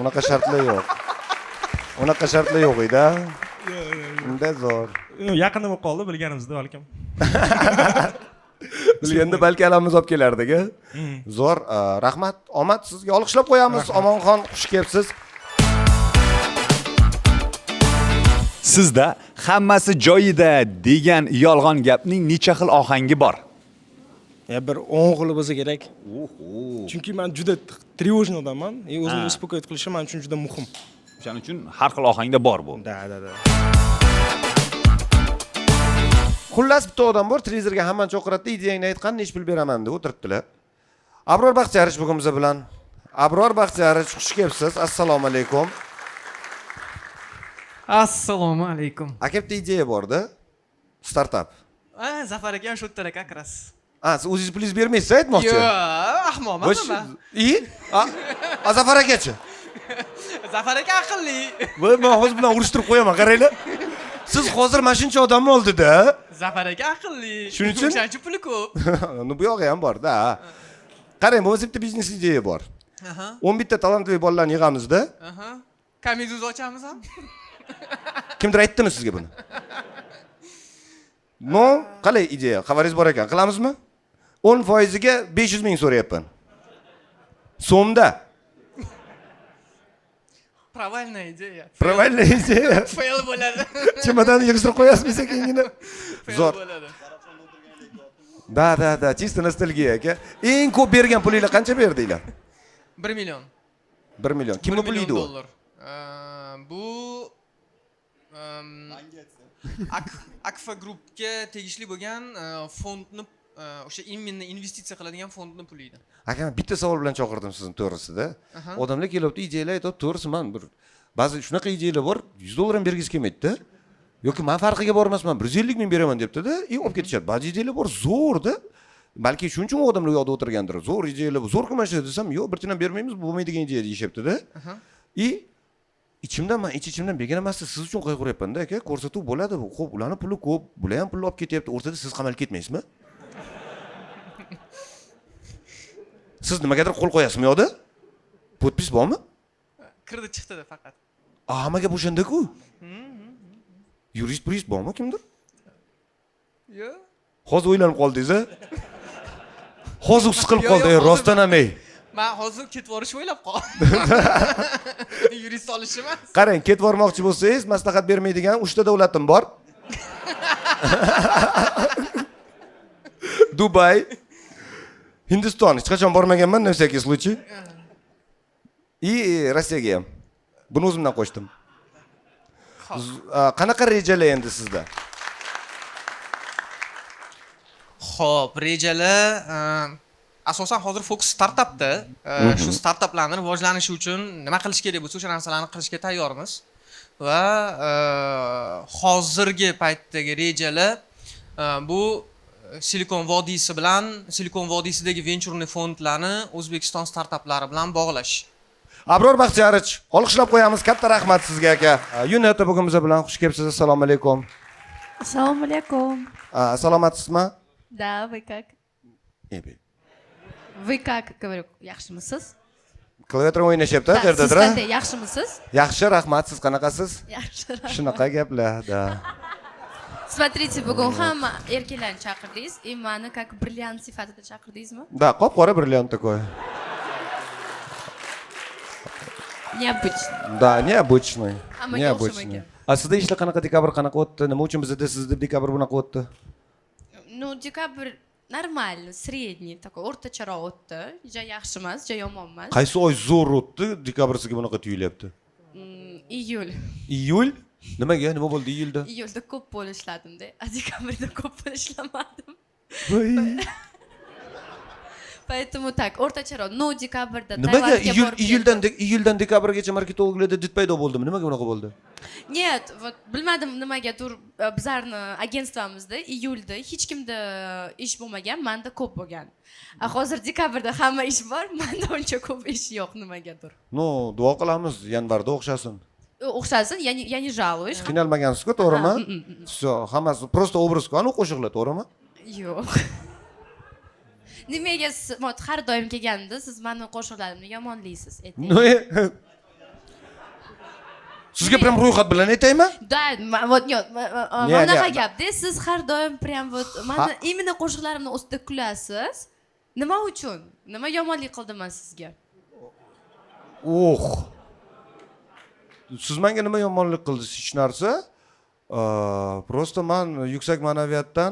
Unaqa shartlar yo'q. Unaqa shartlar yo'q edi. Unda zo'r. Yaqinda bo'lib qoldi, bilganimizda balkim. Bilganda balki alamiz olib kelardik. Zo'r, rahmat, omad sizga olqishlab qo'yamiz. Omonxon, xush kelibsiz. Sizda hammasi joyida degan yolg'on gapning necha xil ohangi bor? Bir 10 xil bo'lsa kerak. Chunki men juda тревожный odamman. O'zimni uspokоить qilishim men uchun juda muhim. O'shaning uchun har xil ohangda bor bu. Da. Xullas bitta odam bor, televizorga hamma chaqiradida, ideyangni aytqanni ish pul beraman deb o'tiribdilar. Abror Baxtiyorich bugun biz bilan. Abror Baxtiyorich, xush kelibsiz. Assalomu alaykum. Assalomu alaykum. Aka bitta ideya bor-da. Startup. Zafar aka shu yerda akras. Siz o'zingiz pulingiz bermaysiz, aytmoqchi. Yo'q, ahmoqman men. Zafar akachi. Zafar aka aqlli. Men hozir bilan urushtirib qo'yaman, qaranglar. Siz hozir mana shuncha odamni oldida. Zafar aka aqlli. Shuning uchun O'shancha puli ko'p. Bu yog'i ham bor-da. Qarang, bu bitta biznes ideya bor. 11 ta talantli bolalarni yig'amizda. Komediyuz ochamiz ham. Kimdir aytdimi sizga buni? No, qalay ideya? Xabaringiz bor ekan, qilamizmi? 10%ga 500 ming so'rayapman. So'mda. Правильная идея. Правильная ideya. Fail bo'ladi. Chimadan yig'ishtirib qo'yasizmi sekingina? Zo'r. Da, чисто nostalgiya aka. Eng ko'p bergan pulinglar qancha berdinglar? 1 million. 1 million. Kimning puli edi u? Bu Akfa Groupga tegishli bo'lgan fondni o'sha imminni investitsiya qiladigan fondni puli edi. Aka, bitta savol bilan chaqirdim sizni to'g'risida. Odamlar kelyapti, ideyalar aytib, to'g'risi men bir ba'zi shunaqa ideyalar bor, $100 ham bergisi kelmaydi-da. Yoki men farqiga bormasman, 150 ming beraman debdi-da, olib ketishadi. Ba'zi ideyalar bor zo'r-da. balki shuning uchun u odamlar u yoqda o'tirgandir. Zo'r ideyalar, zo'r qilmaslik desam, yo'q, bir tinim bermaymiz, bo'lmaydigan ideya deyishyapti-da. И ichimdan men ichimdan begona emasdi, siz uchun qayg'uryapman-da aka, ko'rsatuv bo'ladi. Xo'p, ularning puli ko'p, bular ham pul olib ketyapti. O'rtada siz qamalib ketmaysizmi? Siz nimagadir qo'l qo'yasizmi yo'qda? Podpis bormi? Kirdi chiqdi faqat. Hamma gap o'shanda-ku. Yurist bormi kimdir? Yo'q. Hozir o'ylanib qoldingiz-a? Hozir siqilib qoldi, rostdan ham ey. Men hozir ketib borishni o'ylab qoldim. Yurist olish emas. Qarang, ketib bormoqchi bo'lsangiz, maslahat bermaydigan 3 ta davlatim bor. Dubay, Hindiston, hech qachon bormaganman, на всякий случай. И Rossiyaga ham. Buni o'zimdan qo'shdim. Qanaqa rejalar endi sizda? Xo'p, rejalar asosan hozir fokus startapda. Shu startaplarni rivojlanishi uchun nima qilish kerak bo'lsa, o'sha narsalarni qilishga tayyormiz. Va hozirgi paytdagi rejalar bu Silikon vodiysi bilan, Silikon vodiysidagi venturni fondlarni O'zbekiston startaplari bilan bog'lash. Abror Baxtiyorich, olqishlab qo'yamiz. Katta rahmat sizga aka. Yunata bugun biz bilan xush kelibsiz. Assalomu alaykum. Assalomu alaykum. Salomatsizmi? Да, вы как? Вы как, говорю, yaxshimisiz? Klaviatura o'ynashyapti, Siz yerdadir. qanday, yaxshimisiz? Yaxshi, rahmat. Siz qanaqasiz? Yaxshi. Shunaqa gaplar, da. Смотрите, bugun hamma erkaklarni chaqirdingiz, и mani как brilliant sifatida chaqirdingizmi? Да, qop-qora brilliant такой. Необычно. Да, необычный. Hammaga Необычный. А sizda ishlar qanaqa, dekabr qanaqa o'tdi? Nima uchun bizda sizda dekabr bunaqa o'tdi? Ну, декабрь нормально, средний, такой o'rtacharoq o'tdi. Ja yaxshi emas, ja yomon emas. Qaysi oy zo'r o'tdi? Dekabrsiga bunaqa tuyulyapti. Iyul. Iyul? Nimaga? Nima bo'ldi iyulda? Iyulda ko'p pul ishladim-da, a dekabrda ko'p pul ishlamadim. Поэтому так, o'rtacharoq, no dekabrda Nimaga iyuldan dekabrgacha marketologlarda did paydo bo'ldimi? Nimaga bunaqa bo'ldi? Нет, вот bilmadim nimagadir bizlarni agentvamizda iyulda hech kimda ish bo'lmagan, menda ko'p bo'lgan. Hozir dekabrda hamma ish bor, menda uncha ko'p ish yo'q nimagadir. No, duo qilamiz, yanvarda o'xshasin. O'xshasin, я не жалуюсь. Qiynalmagansiz-ku, to'g'rimi? Всё, hammasi prosta obrazku, anu qo'shiqlar, to'g'rimi? Yo'q. Nimaga har doim kelganda siz meni qo'shiqlarimni yomonlaysiz? No, sizga prям ro'yxat bilan aytaymi? Да, вот нет, manaqa gapda siz har doim prям вот meni именно qo'shiqlarimni ustida kulasiz. Nima uchun? Nima yomonlik qildim men sizga? Siz menga nima yomonlik qildingiz? Hech narsa. Prosta men yuksak ma'naviyatdan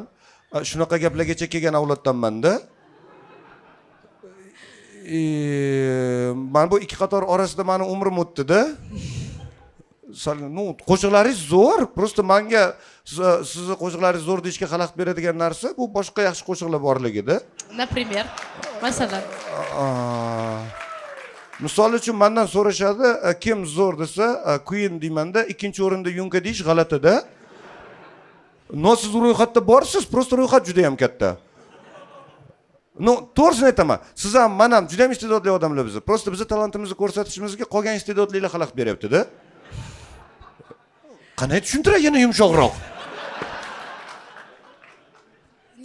shunaqa gaplargacha kelgan avloddanman-da. Men bu ikki qator orasida meni umrim o'tdi-da. Qo'shiqlaringiz zo'r, prosta menga sizni qo'shiqlaringiz zo'r deyishga xalaqit beradigan narsa bu boshqa yaxshi qo'shiqlar borligida. Например, masalan. Misol uchun mendan so'rashadi, kim zo'r desa, Queen deymanda, ikkinchi o'rinda Yunga deyish g'alati-da. No, siz ro'yxatda borsiz, prosta ro'yxat juda ham katta. No, to'g'risini aytaman. Siz ham, men ham juda ham iste'dodli odamlar biz. Prosta biz talantimizni ko'rsatishimizga qolgan iste'dodlilar xalaqit beryapti-da. Qanday tushuntiray yana yumshoqroq?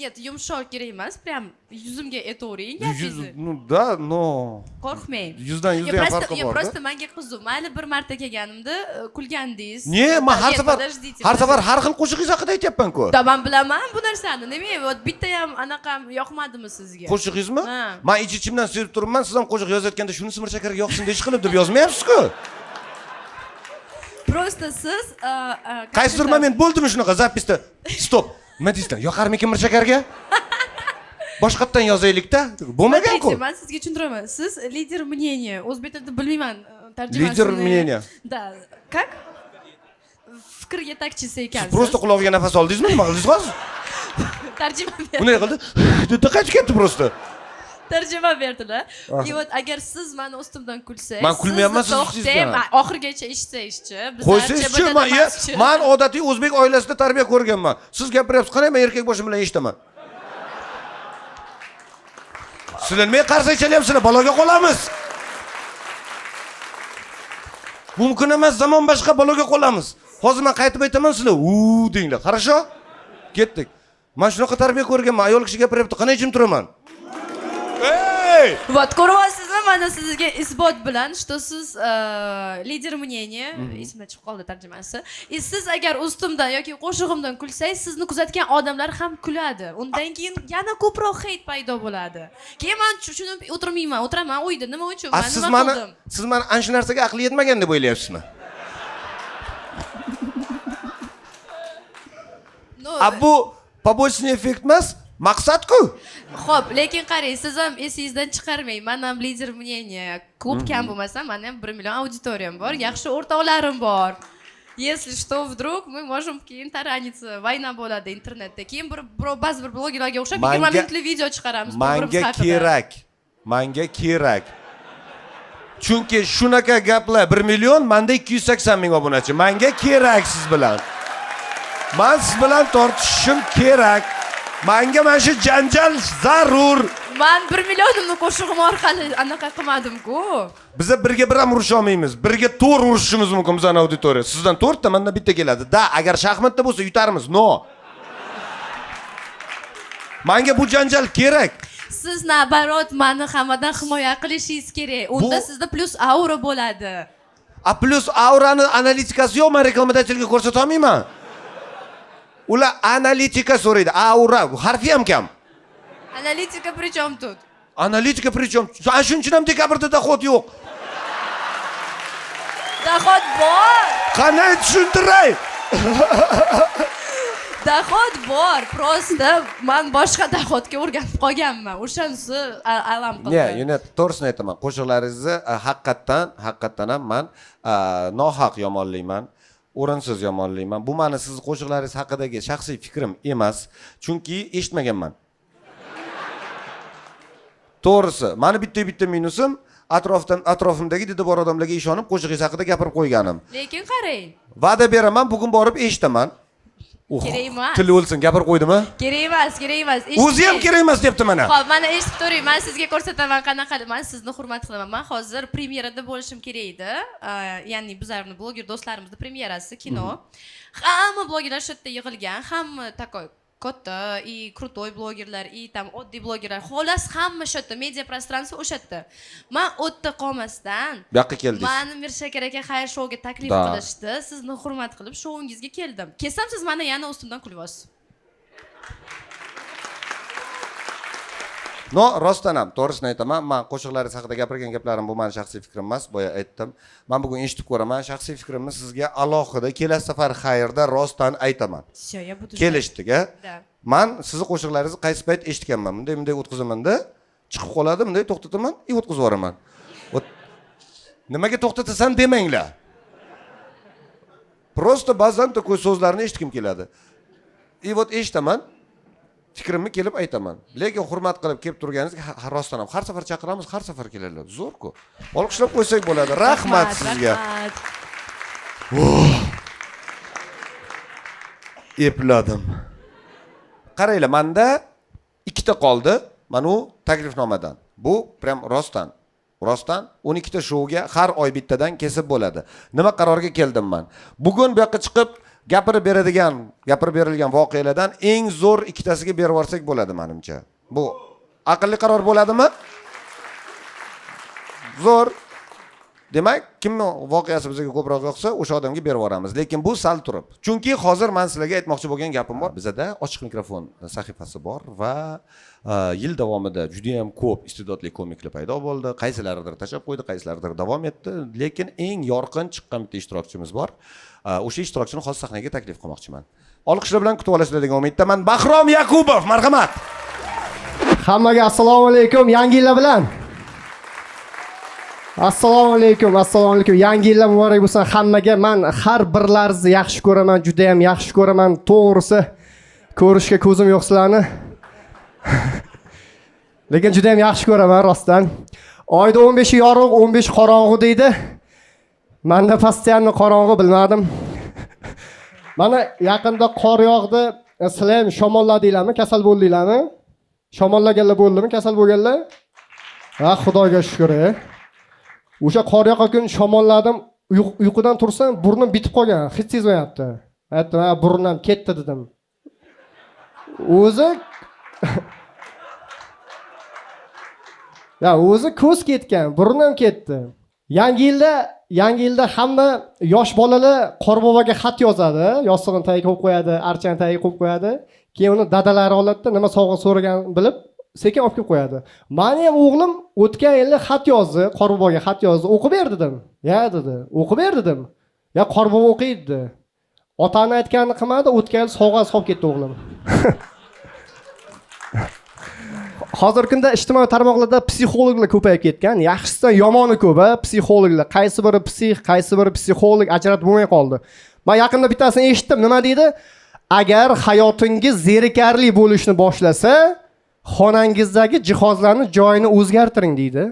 Нет, yumshoq kerak emas, prям yuzimga aytavering gapingizni. Ну да, но Qo'rqmang. Yuzdan yuzda ham farqi bor. Просто menga qiziq. Mayli bir marta kelganimda kulgandingiz. Ne, men har safar har xil qo'shiqingiz haqida aytyapman-ku. Da, men bilaman bu narsani. Nima, вот bitta ham anaqa yoqmadimi sizga? Qo'shig'ingizmi? Men ich-ichimdan sevib turibman, siz ham qo'shiq yozayotganda shuni Simir shakarga yoqsin deyish qilib deb yozmayapsiz-ku. Просто siz qaysidir moment bo'ldimi shunaqa zapisda? Stop. Nima deysiz? Yoqarmikin Mir shakarga? Boshqatdan yozaylik-da. Bo'lmagan-ku. Men sizga tushuntiraman. Siz lider мнения. O'zbek tilida bilmayman tarjimasini. Lider мнения. Да. Как? Fikr yetakchisi ekansiz. Prosta qulog'iga nafas oldingizmi? Nima qildingiz hozir? Tarjima berdi. Bunday qildi. Deda qaytib ketdi prosta. Tarjima berdilar. И вот agar siz meni ustimdan kulsangiz, men kulmayapman, siz to'xtang, oxirigacha ishchi. Qo'ysangizchi, men odatiy o'zbek oilasida tarbiya ko'rganman. Siz gapiryapsiz, qanday men erkak boshim bilan eshitaman? Sizlar nimaga qarsak chalyapsizlar? Baloga qolamiz. Mumkin emas, zamon boshqa, baloga qolamiz. Hozir men qaytib aytaman, sizlar denglar. Хорошо? Ketdik. Men shunaqa tarbiya ko'rganman, ayol kishi gapiryapti, qanday jim turaman? Вот, ko'ryapsizmi? Mana sizga isbot bilan, что siz lider мнения, esimda chiqib qoldi tarjimasi. Siz agar ustimdan yoki qo'shig'imdan kulsangiz, sizni kuzatgan odamlar ham kuladi. Undan keyin yana ko'proq hate paydo bo'ladi. Keyin men shuni o'tiraman uyda. Nima uchun? Men nima qildim? Siz meni ana shu narsaga aqli yetmagan deb o'ylayapsizmi? Bu побочный effekt emas, maqsad-ku. Xo'p, lekin qarang, siz ham esingizdan chiqarmang. Men ham lider мнения, ko'p kam bo'lmasa, men ham 1 million auditoriyam bor, yaxshi o'rtoqlarim bor. Если что, вдруг мы можем keyin taranиться, vayna bo'ladi internetda. Keyin ba'zi bir blogerlarga o'xshab 20 minutlik video chiqaramiz. Menga kerak. Chunki shunaqa gaplar 1 million, menda 280 ming obunachi. Menga kerak siz bilan. Men siz bilan tortishishim kerak. Menga mana shu janjal zarur. Men 1 millionimni qo'shig'im orqali anaqa qilmadim-ku. Biz birga bir ham urusha olmaymiz. Birga 4 urushishimiz mumkin bizning auditoriya. Sizdan 4 ta, mendan bitta keladi. Da, agar shaxmatda bo'lsa yutarmiz. No. Menga bu janjal kerak. Siz nabarot meni hammadan himoya qilishingiz kerak. Unda sizda plus aura bo'ladi. Plus aurani analitikasi yo'q, men reklamachilarga ko'rsata olmayman. Ular analitika so'raydi. Aura harfi ham kam. Analitika причем тут? Analitika причем? Shuning uchun ham dekabrda dohod yo'q. Dohod bor. Qanday tushuntiray? Dohod bor. Prosta men boshqa dohodga o'rganib qolganman. O'shanisi alam qildi. Yo'q, to'g'risini aytaman. Qo'shiqlaringizni haqiqatdan ham men nohaq yomonlayman. O'rinsiz yomonlayman. Bu meni siz qo'shiqlaringiz haqidagi shaxsiy fikrim emas, chunki eshitmaganman. To'g'risi, meni bitta minusim atrofimdagi didi bor odamlarga ishonib qo'shig'ingiz haqida gapirib qo'yganim. Lekin qarang. Va'da beraman, bugun borib eshitaman. Kerak emas. Tili o'lsin, gapirib qo'ydimi? Kerak emas. O'zi ham kerak emas debdi mana. Xo'p, mana eshitib turing. Men sizga ko'rsataman qanaqa. Men sizni hurmat qilaman. Men hozir premyerada bo'lishim kerak edi. Ya'ni bizlarning bloger do'stlarimizning premyerasi kino. Hamma blogerlar shu yerda yig'ilgan. Hamma takoy katta и крутой blogerlar, и там oddiy blogerlar. Xolos hamma shu yerda, media prostranstvo o'sha yerda. Men o'tda qolmasdan Bu yoqqa keldingiz. Meni Mirshakar aka xayr shouga taklif qilishdi. Sizni hurmat qilib shoungizga keldim. Kelsam siz meni yana ustimdan kulyapsiz. No, rostdan ham, to'g'risini aytaman. Men qo'shiqlaringiz haqida gapirgan gaplarim bu meni shaxsiy fikrim emas, boya aytdim. Men bugun eshitib ko'raman, shaxsiy fikrimni sizga alohida kelasi safar xayrda rostdan aytaman. Kelishdik-a? Men sizni qo'shiqlaringizni qaysi payt eshitganman. Bunday o'tkazaman-da, chiqib qoladi, bunday to'xtataman, o'tkazib yuboraman. Nimaga to'xtatasan demanglar. Prosta ba'zan to'y so'zlarni eshitkim keladi. Eshitaman. Fikrimni kelib aytaman. Lekin hurmat qilib kelib turganingizga rostdan ham har safar chaqiramiz, har safar keladilar. Zo'r-ku. Olqishlab qo'ysak bo'ladi. Rahmat sizga. Epladim. Qaranglar, menda 2 ta qoldi. Mana u taklifnomadan. Bu prям rostdan 12 ta shouga har oy bittadan kesib bo'ladi. Nima qarorga keldim men? Bugun bu yoqqa chiqib gapirib berilgan voqealardan eng zo'r 2 tasiga berib yorsak bo'ladi menimcha. Bu aqlli qaror bo'ladimi? Zo'r. Demak, kimning voqeasi bizga ko'proq yoqsa, o'sha odamga berib yoramiz. Lekin bu sal turib. Chunki hozir men sizlarga aytmoqchi bo'lgan gapim bor. Bizda ochiq mikrofon sahifasi bor va yil davomida juda ham ko'p iste'dodli komiklar paydo bo'ldi. Qaysilaridir tashlab qo'ydi, qaysilaridir davom etdi. Lekin eng yorqin chiqqan bitta ishtirokchimiz bor. O'sha ishtirokchini hozir sahnaga taklif qilmoqchiman. Olqishlar bilan kutib olasizlar degan umiddaman. Bahrom Yakubov, marhamat. Hammaga assalomu alaykum, yangi yil bilan. Assalomu alaykum. Yangi yil muborak bo'lsin hammaga. Men har birlaringizni yaxshi ko'raman, juda ham yaxshi ko'raman. To'g'risi, ko'rishga ko'zim yo'q sizlarni. Lekin juda ham yaxshi ko'raman rostdan. Oyda 15 yorug', 15 qorong'u deydi. Menda postoyanno qorong'u bilmadim. Mana yaqinda qor yog'di. Sizlar ham shamolladinglarmi, kasal bo'ldinglarmi? Shamollaganlar bo'ldimi, kasal bo'lganlar? Ha, Xudoga shukr. O'sha qor yoqqan kun shamolladim, uyqudan tursam, burnim bitib qolgan, hech sezmayapti. Aytdim, "Ha, burnimdan ketdi" dedim. O'zi Ya, o'zi ko'z ketgan, burnim ketdi. Yangi yilda hamma yosh bolalar Qorboboga xat yozadi, yostig'ini tagiga qo'yib qo'yadi, archani tagiga qo'yib qo'yadi. Keyin uni dadalari oladida, nima sovg'a so'raganini bilib, sekin olib kelib qo'yadi. Meni ham o'g'lim o'tgan yili xat yozdi, Qorboboga xat yozdi. O'qib ber dedim. Ya dedi, o'qib ber dedim. Ya Qorbobo o'qiydi. Otani aytganini qilmadi, o'tgan yil sovg'a solib ketdi o'g'lim. Hozirgi kunda ijtimoiy tarmoqlarda psixologlar ko'payib ketgan. Yaxshisidan yomoni ko'p, psixologlar. Qaysi biri qaysi biri psixolog ajratib bo'lmay qoldi. Men yaqinda bittasini eshitdim. Nima deydi? Agar hayotingiz zerikarli bo'lishni boshlasa, xonangizdagi jihozlarni joyini o'zgartiring deydi.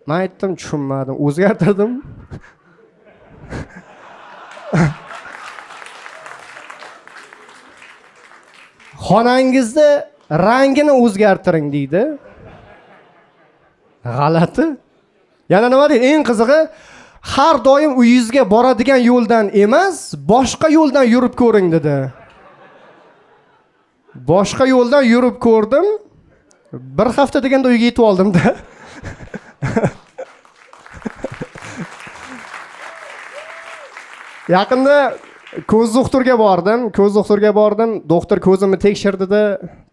Men aytdim, tushunmadim. O'zgartirdim. Xonangizda rangini o'zgartiring deydi. G'alati. Yana nima deydi? Eng qizig'i, har doim uyingizga boradigan yo'ldan emas, boshqa yo'ldan yurib ko'ring dedi. Boshqa yo'ldan yurib ko'rdim. Bir hafta deganda uyga yetib oldim-da. Yaqinda ko'z doktoriga bordim. Doktor ko'zimni tekshirdi-da,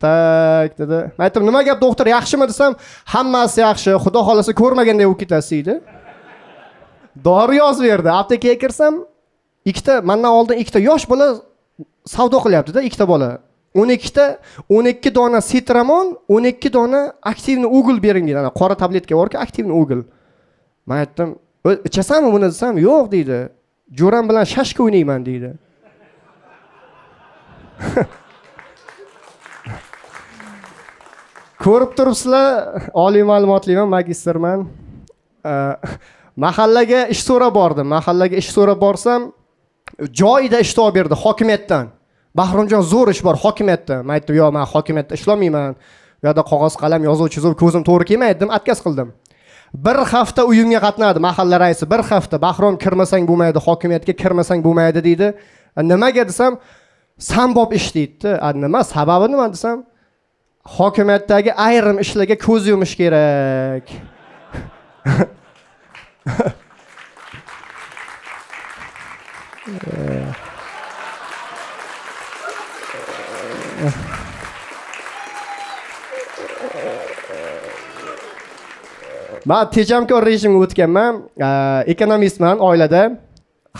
tak dedi. Men aytdim, "Nima gap doktor, yaxshimi?" desam, "Hammasi yaxshi, Xudo xolasa ko'rmaganday bo'lib ketasiz" dedi. Dori yozib berdi. Aptekaga kirsam, mendan oldin ikkita yosh bola savdo qilyapti-da, ikkita bola. 12 dona Citramon, 12 dona aktivni ugl bering dedi. Ana qora tabletka borki, aktivni ugl. Men aytdim, "Ichasanmi buni?" desam, "Yo'q" deydi. "Jo'ram bilan shashka o'ynayman" deydi. Ko'rib turibsizlar, oliy ma'lumotliman, magistrman. Mahallaga ish so'rab bordim. Borsam, joyida ish topib berdi hokimiyatdan. Bahromjon, zo'r ish bor hokimiyatda. Men aytdim, "Yo'q, men hokimiyatda ishlamayman. Bu yerda qog'oz qalam yozuvchi zo'r, ko'zim to'g'ri kelmaydi" dedim, отказ qildim. Bir hafta uyimga qatnadi mahalla raisi. Bir hafta Bahrom kirmasang bo'lmaydi, hokimiyatga kirmasang bo'lmaydi deydi. Nimaga desam, "Sanbob ish" deydi. Nima, sababi nima desam, "Hokimiyatdagi ayrim ishlarga ko'z yumish kerak." Men tejamkor rejimga o'tganman. Ekonomistman oilada.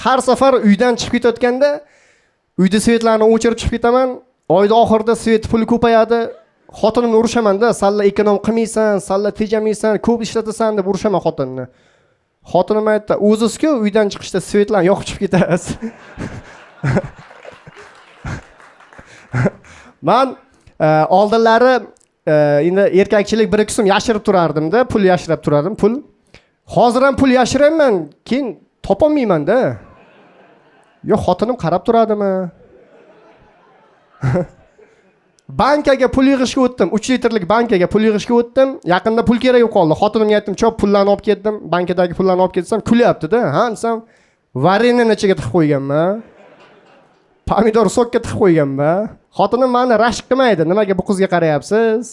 Har safar uydan chiqib ketayotganda uyda svetlarni o'chirib chiqib ketaman. Oyda oxirida svet puli ko'payadi. Xotinimni urushaman-da, "Salla ekonom qilmaysan, salla tejamaysan, ko'p ishlatasan" deb urushaman xotinimni. Xotinim aytdi, "O'ziz-ku uydan chiqishda svetlarni yoqib chiqib ketasiz." Men oldinlari endi erkakchilik bir qism yashirib turardim-da, pul yashirib turardim, pul. Hozir ham pul yashirayman, keyin topolmayman-da. Yo, xotinim qarab turadimi? Bankaga pul yig'ishga o'tdim. 3 litrlik bankaga pul yig'ishga o'tdim. Yaqinda pul kerak bo'lib qoldi. Xotinimga aytdim, "Chop pullarni olib ketdim." Bankadagi pullarni olib ketsam, kulyapti-da. "Ha" desam, "Vareniyani ichiga tiqib qo'yganman. Pomidor sokka tiqib qo'yganman." Xotinim meni rashk qilmaydi. "Nimaga bu qizga qarayapsiz?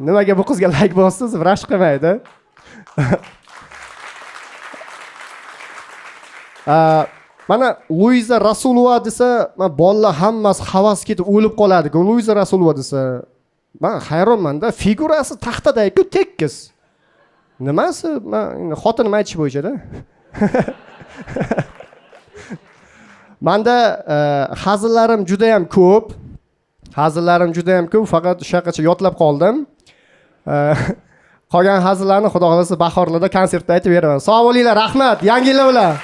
Nimaga bu qizga like bossiz?" Rashk qilmaydi. Mana Luiza Rasulova desa, bolalar hammasi havas ketib o'lib qoladi. Luiza Rasulova desa, men hayronman-da, figurasi taxtadagi-ku tekis. Nimasi? Men xotinim aytish bo'yicha-da. Menda hazillarim juda ham ko'p. Faqat o'shaqacha yodlab qoldim. Qolgan hazillarni Xudo xolasa bahorlarda konsertda aytib beraman. Sog' bo'linglar, rahmat. Yangi yil bilan.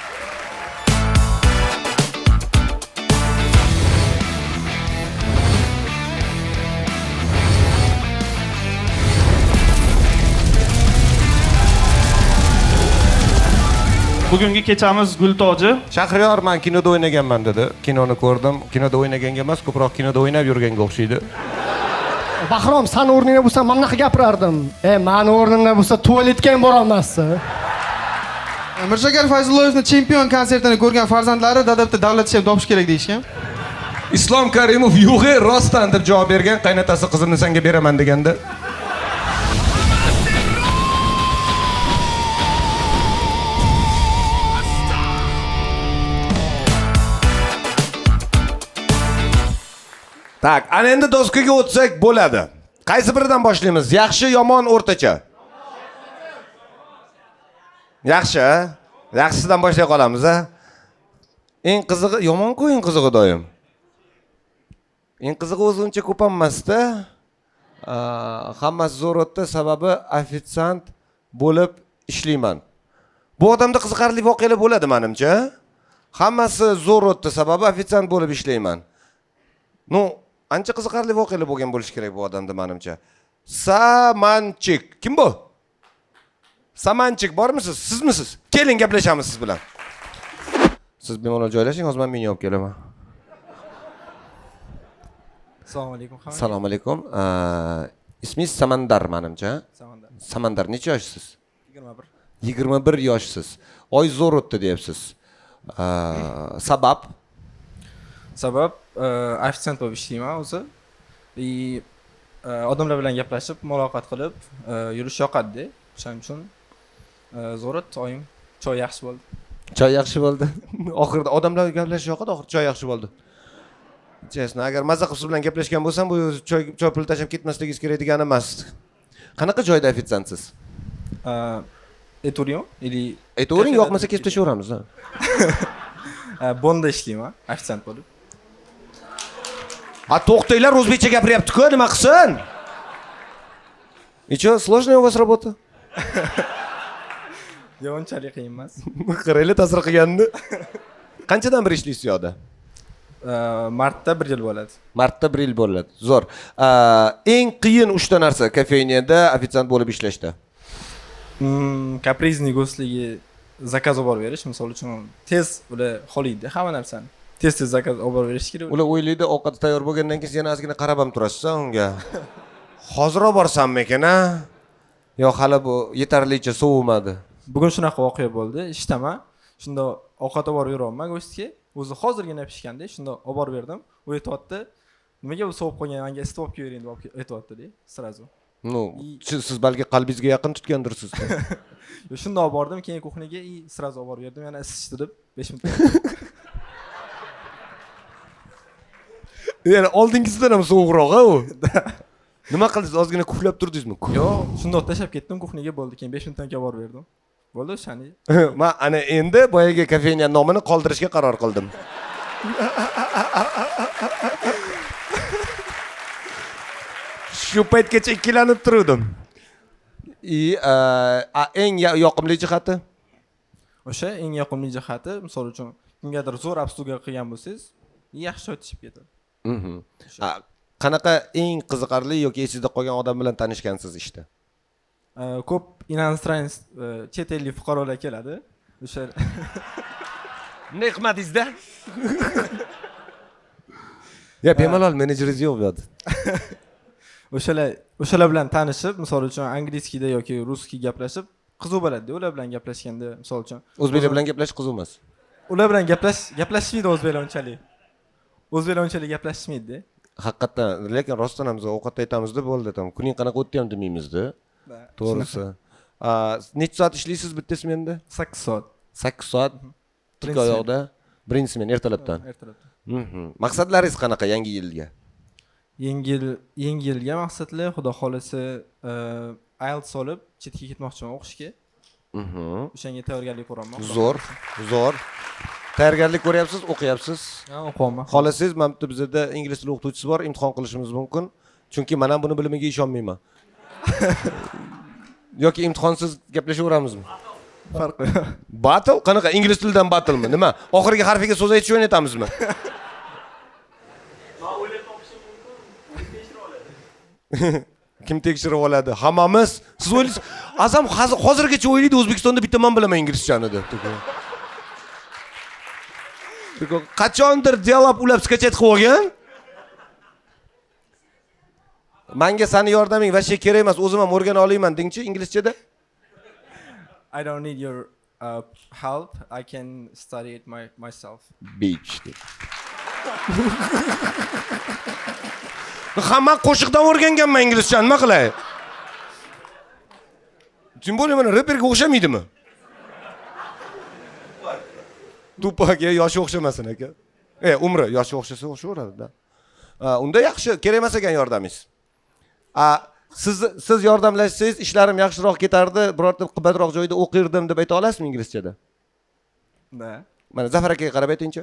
Bugungi kechamiz Gultoji. Shahriyor, men kinoda o'ynaganman dedi. Kinoni ko'rdim. Kinoda o'ynaganga emas, ko'proq kinoda o'ynab yurganga o'xshaydi. Bahrom, sen o'rningda bo'lsam, men bunaqa gapirardim. Meni o'rnimda bo'lsa, tualetga ham bora olmasdi. Mirshakar Fayzulloyevni chempion konsertini ko'rgan farzandlari dada bitta davlat ishini topish kerak deyishgan. Islom Karimov yo'g'e rostdan deb javob bergan, qaynotasi qizimni senga beraman deganda. Tak, ana endi doskaga o'tsak bo'ladi. Qaysi biridan boshlaymiz? Yaxshi, yomon, o'rtacha? Yaxshi, yaxshisidan boshlay qolamiz, a? Eng qizig'i yomon-ku, eng qizig'i doim. Eng qizig'i o'zi uncha ko'p emasda. Hammasi zo'r o'tdi, sababi ofitsiant bo'lib ishlayman. Bu odamda qiziqarli voqealar bo'ladi menimcha. Hammasi zo'r o'tdi, sababi ofitsiant bo'lib ishlayman. No, ancha qiziqarli voqealar bo'lgan bo'lishi kerak bu odamda menimcha. Samanchik. Kim bu? Samanchik bormisiz? Sizmisiz? Keling gaplashamiz siz bilan. Siz bemalol joylashing, hozir men meni olib kelaman. Assalomu alaykum. Assalomu alaykum. Ismingiz Samandar menimcha. Samandar. Samandar, necha yoshsiz? 21. 21 yoshsiz. Oy zo'r o'tdi deyapsiz. Sabab? Sabab ofitsiant bo'lib ishlayman o'zi. Odamlar bilan gaplashib, muloqot qilib, yurish yoqadi. Shuning uchun zo'r o'tdi oyim. Choy yaxshi bo'ldi. Choy yaxshi bo'ldi. Oxirida odamlar gaplashish yoqadi, oxirida choy yaxshi bo'ldi. Chesna, agar mazza qilib siz bilan gaplashgan bo'lsam, bu choy puli tashlab ketmasligingiz kerak degani emas. Qanaqa joyda ofitsiantsiz? Aytavering ili aytavering, yoqmasa kesib tashlaveramiz. Bonda ishlayman, ofitsiant bo'lib. To'xtanglar, o'zbekcha gapiryapti-ku, nima qilsin? И что, сложная у вас работа? Yo'q, unchalik qiyin emas. Qaranglar, ta'sir qilganini. Qanchadan beri ishlaysiz bu yoqda? Martda 1 yil bo'ladi. Martda 1 yil bo'ladi. Zo'r. Eng qiyin 3 ta narsa kafeyniyada ofitsiant bo'lib ishlashda. Kaprizni go'stligi zakaz olib berish, misol uchun tez ular xohlaydi hamma narsani. Tez zakaz olib berish kerak. Ular o'ylaydi, ovqat tayyor bo'lgandan keyin yana ozgina qarab ham turasiz unga. Hozir olib borsammikin, a? Yo, hali bu yetarlicha sovimadi. Bugun shunaqa voqea bo'ldi. Ishdaman. Shunda ovqat olib yuryapman go'shtga. O'zi hozirgina pishganda, shunda olib borib berdim. U aytayapti, nimaga bu sovib qolgan, menga isitib olib kelavering deb aytayapti-da, sirazu. No, siz balki qalbingizga yaqin tutgandirsiz. Yo, shunda olib bordim, keyin kuxniyaga sirazu olib borib berdim, yana isitishdi deb 5 minut. Yana oldingizdan ham sovuqroq-a u. Nima qildingiz? Ozgina kuflab turdingizmi? Yo'q, shunda tashlab ketdim kuxniyaga, bo'ldi. Keyin 5 minutdan keyin olib berdim. Bo'ldi, shani. Men ana endi boyaga kafeiniya nomini qoldirishga qaror qildim. Shu paytgacha ikkilanib turdim. Eng yoqimli jihati? O'sha eng yoqimli jihati, misol uchun kimgadir zo'r obsluga qilgan bo'lsangiz, yaxshi o'tishib ketadi. Qanaqa eng qiziqarli yoki esingizda qolgan odam bilan tanishgansiz ishda? Ko'p inostrans chet ellik fuqarolar keladi. O'sha Nima qilmadingizda? Ya, bemalol menejeringiz yo'q bu yerda. O'shalar bilan tanishib, misol uchun angliskiyda yoki russkiy gaplashib, qiziq bo'ladi-da, ular bilan gaplashganda, misol uchun. O'zbeklar bilan gaplash qiziq emas. Ular bilan gaplashmaydi o'zbeklar unchalik. O'zbeklar unchalik gaplashmaydi-da. Haqiqatan, lekin rostdan ham biz ovqat aytamiz-da, bo'ldi tam. Kuning qanaqa o'tdi ham demaymizda. To'g'risi. Necha soat ishlaysiz bitta smenada? 8 soat. 8 soat. Tik oyoqda. Birinchi smen ertalabdan. Ertalabdan. Maqsadlaringiz qanaqa yangi yilga? Yangi yilga maqsadlar, xudo xolasa, IELTS olib chetga ketmoqchiman o'qishga. O'shanga tayyorgarlik ko'raman. Zo'r. Tayyorgarlik ko'ryapsiz, o'qiyapsiz. Ha, o'qiyapman. Xolasangiz, mana bu bizda ingliz tili o'qituvchisi bor, imtihon qilishimiz mumkin. Chunki men ham buni bilimiga ishonmayman. Yoki imtihonsiz gaplashaveramizmi? Farqi yo'q. Battle? Qanaqa ingliz tilidan battle'mi? Nima? Oxirgi harfiga so'z aytishni o'rnatamizmi? Kim tekshirib oladi? Hammamiz. Siz o'ylaysiz, azam hozirgacha o'ylaydi O'zbekistonda bitta men bilaman inglizchani deb. Qachondir dialog ulab skachat qilib olgan? Menga seni yordaming vashshe kerak emas, o'zim ham o'rgana olayman dengchi inglizchada. I don't need your help. I can study it myself. Beach. Hamma qo'shiqdan o'rganganman inglizcha, nima qilay? Tüm bo'lib mana reperga o'xshamaydimi? Tupak yoshi o'xshamasin aka. Umri yoshi o'xshasa o'xshaveradi-da. Unda yaxshi, kerak emas ekan yordamingiz. Siz yordamlashsangiz ishlarim yaxshiroq ketardi, birorta qimmatroq joyda o'qirdim deb ayta olasizmi inglizchada? Da. Mana Zafar akaga qarab aytingchi.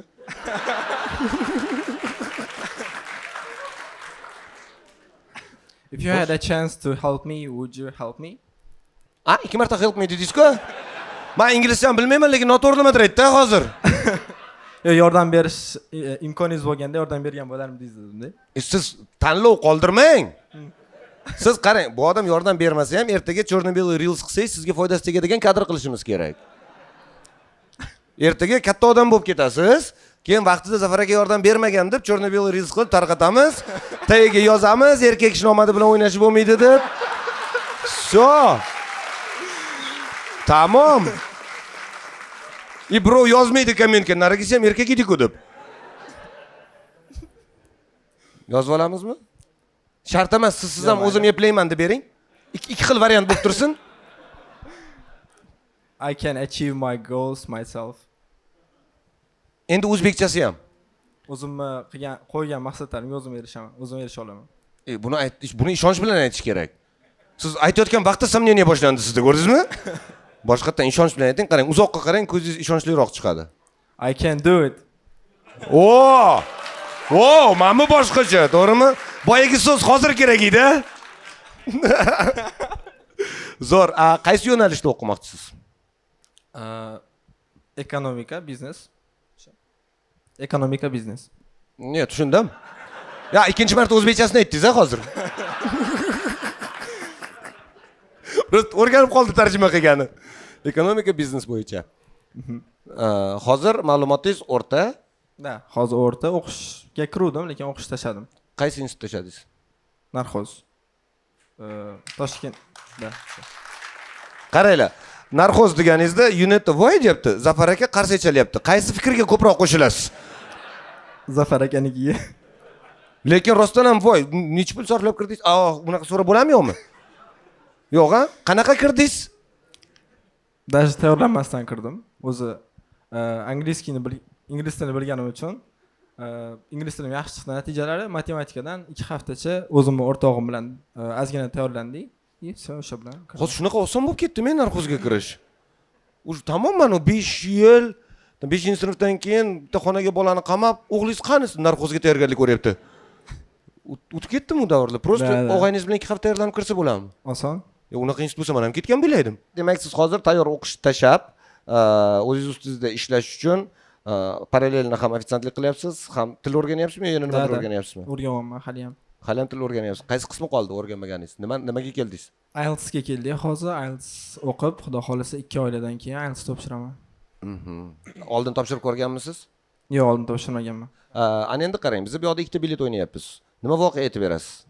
If you had a chance to help me, would you help me? Ikki marta help me dedingiz-ku? Men inglizcha bilmayman, lekin noto'g'ri nima deyapti hozir? Yordam berish imkoningiz bo'lganda yordam bergan bo'larmidingiz dedim-da. Siz tanlov qoldirmang. Siz qarang, bu odam yordam bermasa ham ertaga Chernobyl Reels qilsangiz sizga foydasi tegadigan kadr qilishimiz kerak. Ertaga katta odam bo'lib ketasiz, keyin vaqtida Zafar aka yordam bermagan deb Chernobyl Reels qilib tarqatamiz, tagiga yozamiz, erkak kishi nomadi bilan o'ynash bo'lmaydi deb. Всё. Tamom. Birov yozmaydi kommentga, narigisi ham erkak edi-ku deb. Yozib olamizmi? Shart emas, siz ham o'zim eplayman deb bering. Ikki xil variant bo'lib tursin. I can achieve my goals myself. Endi o'zbekchasi ham. O'zimni qo'ygan maqsadlarimga o'zim erishaman, o'zim erisha olaman. Buni ishonch bilan aytish kerak. Siz aytayotgan vaqtda samneniya boshlandi sizda, ko'rdingizmi? Boshqatdan ishonch bilan ayting, qarang, uzoqqa qarang, ko'zingiz ishonchliroq chiqadi. I can do it. Mana boshqacha, to'g'rimi? Boyagi so'z hozir kerak edi. Zo'r, qaysi yo'nalishda o'qimoqchisiz? Ekonomika, biznes. Ekonomika, biznes. Ne, tushundim. Ikkinchi marta o'zbekchasini aytdingiz hozir. Biz o'rganib qoldi tarjima qilgani. Ekonomika, biznes bo'yicha. Hozir ma'lumotingiz o'rta? Da, hozir o'rta o'qishga kiruvdim, lekin o'qish tashladim. Qaysi institutda tashladingiz? Narxoz. Toshkentda. Qaranglar, narxoz deganingizda unit voy deyapti, Zafar aka qarshi chalyapti. Qaysi fikrga ko'proq qo'shilasiz? Zafar akanikiga. Lekin rostdan ham voy, necha pul sarflab kirdingiz? Bunaqa so'rab bo'ladimi yo'qmi? Yo'q-a? Qanaqa kirdingiz? Даже tayyorlanmasdan kirdim. O'zi ingliz tilini bilganim uchun ingliz tilim yaxshi chiqdi natijalari, matematikadan 2 haftacha o'zimni o'rtog'im bilan ozgina tayyorlandik. O'sha bilan. Hozir shunaqa oson bo'lib ketdimi narxozga kirish? Tamom, mana 5 yil, 5-sinfdan keyin bitta xonaga bolani qamab, o'g'lingiz qani narxozga tayyorgarlik ko'ryapti? O'tib ketdimi u davrlar? Prosta o'g'ayingiz bilan 2 hafta tayyorlanib kirsa bo'ladimi? Oson. Unaqa institut bo'lsa men ham ketgan bo'laydim. Demak, siz hozir tayyor o'qish tashlab, o'zingiz ustingizda ishlash uchun parallelni ham ofitsiantlik qilyapsiz, ham til o'rganyapsizmi, yana nimadir o'rganyapsizmi? O'rganyapman hali ham. Hali ham til o'rganyapsiz. Qaysi qismi qoldi o'rganmaganingiz? Nimaga keldingiz? IELTS ga keldik hozir. IELTS o'qib, xudo xolasa 2 oylardan keyin IELTS topshiraman. Oldin topshirib ko'rganmisiz? Yo'q, oldin topshirmaganman. Ana endi qarang, biz bu yoqda ikkita bilet o'ynayapmiz. Nima voqea aytib berasiz?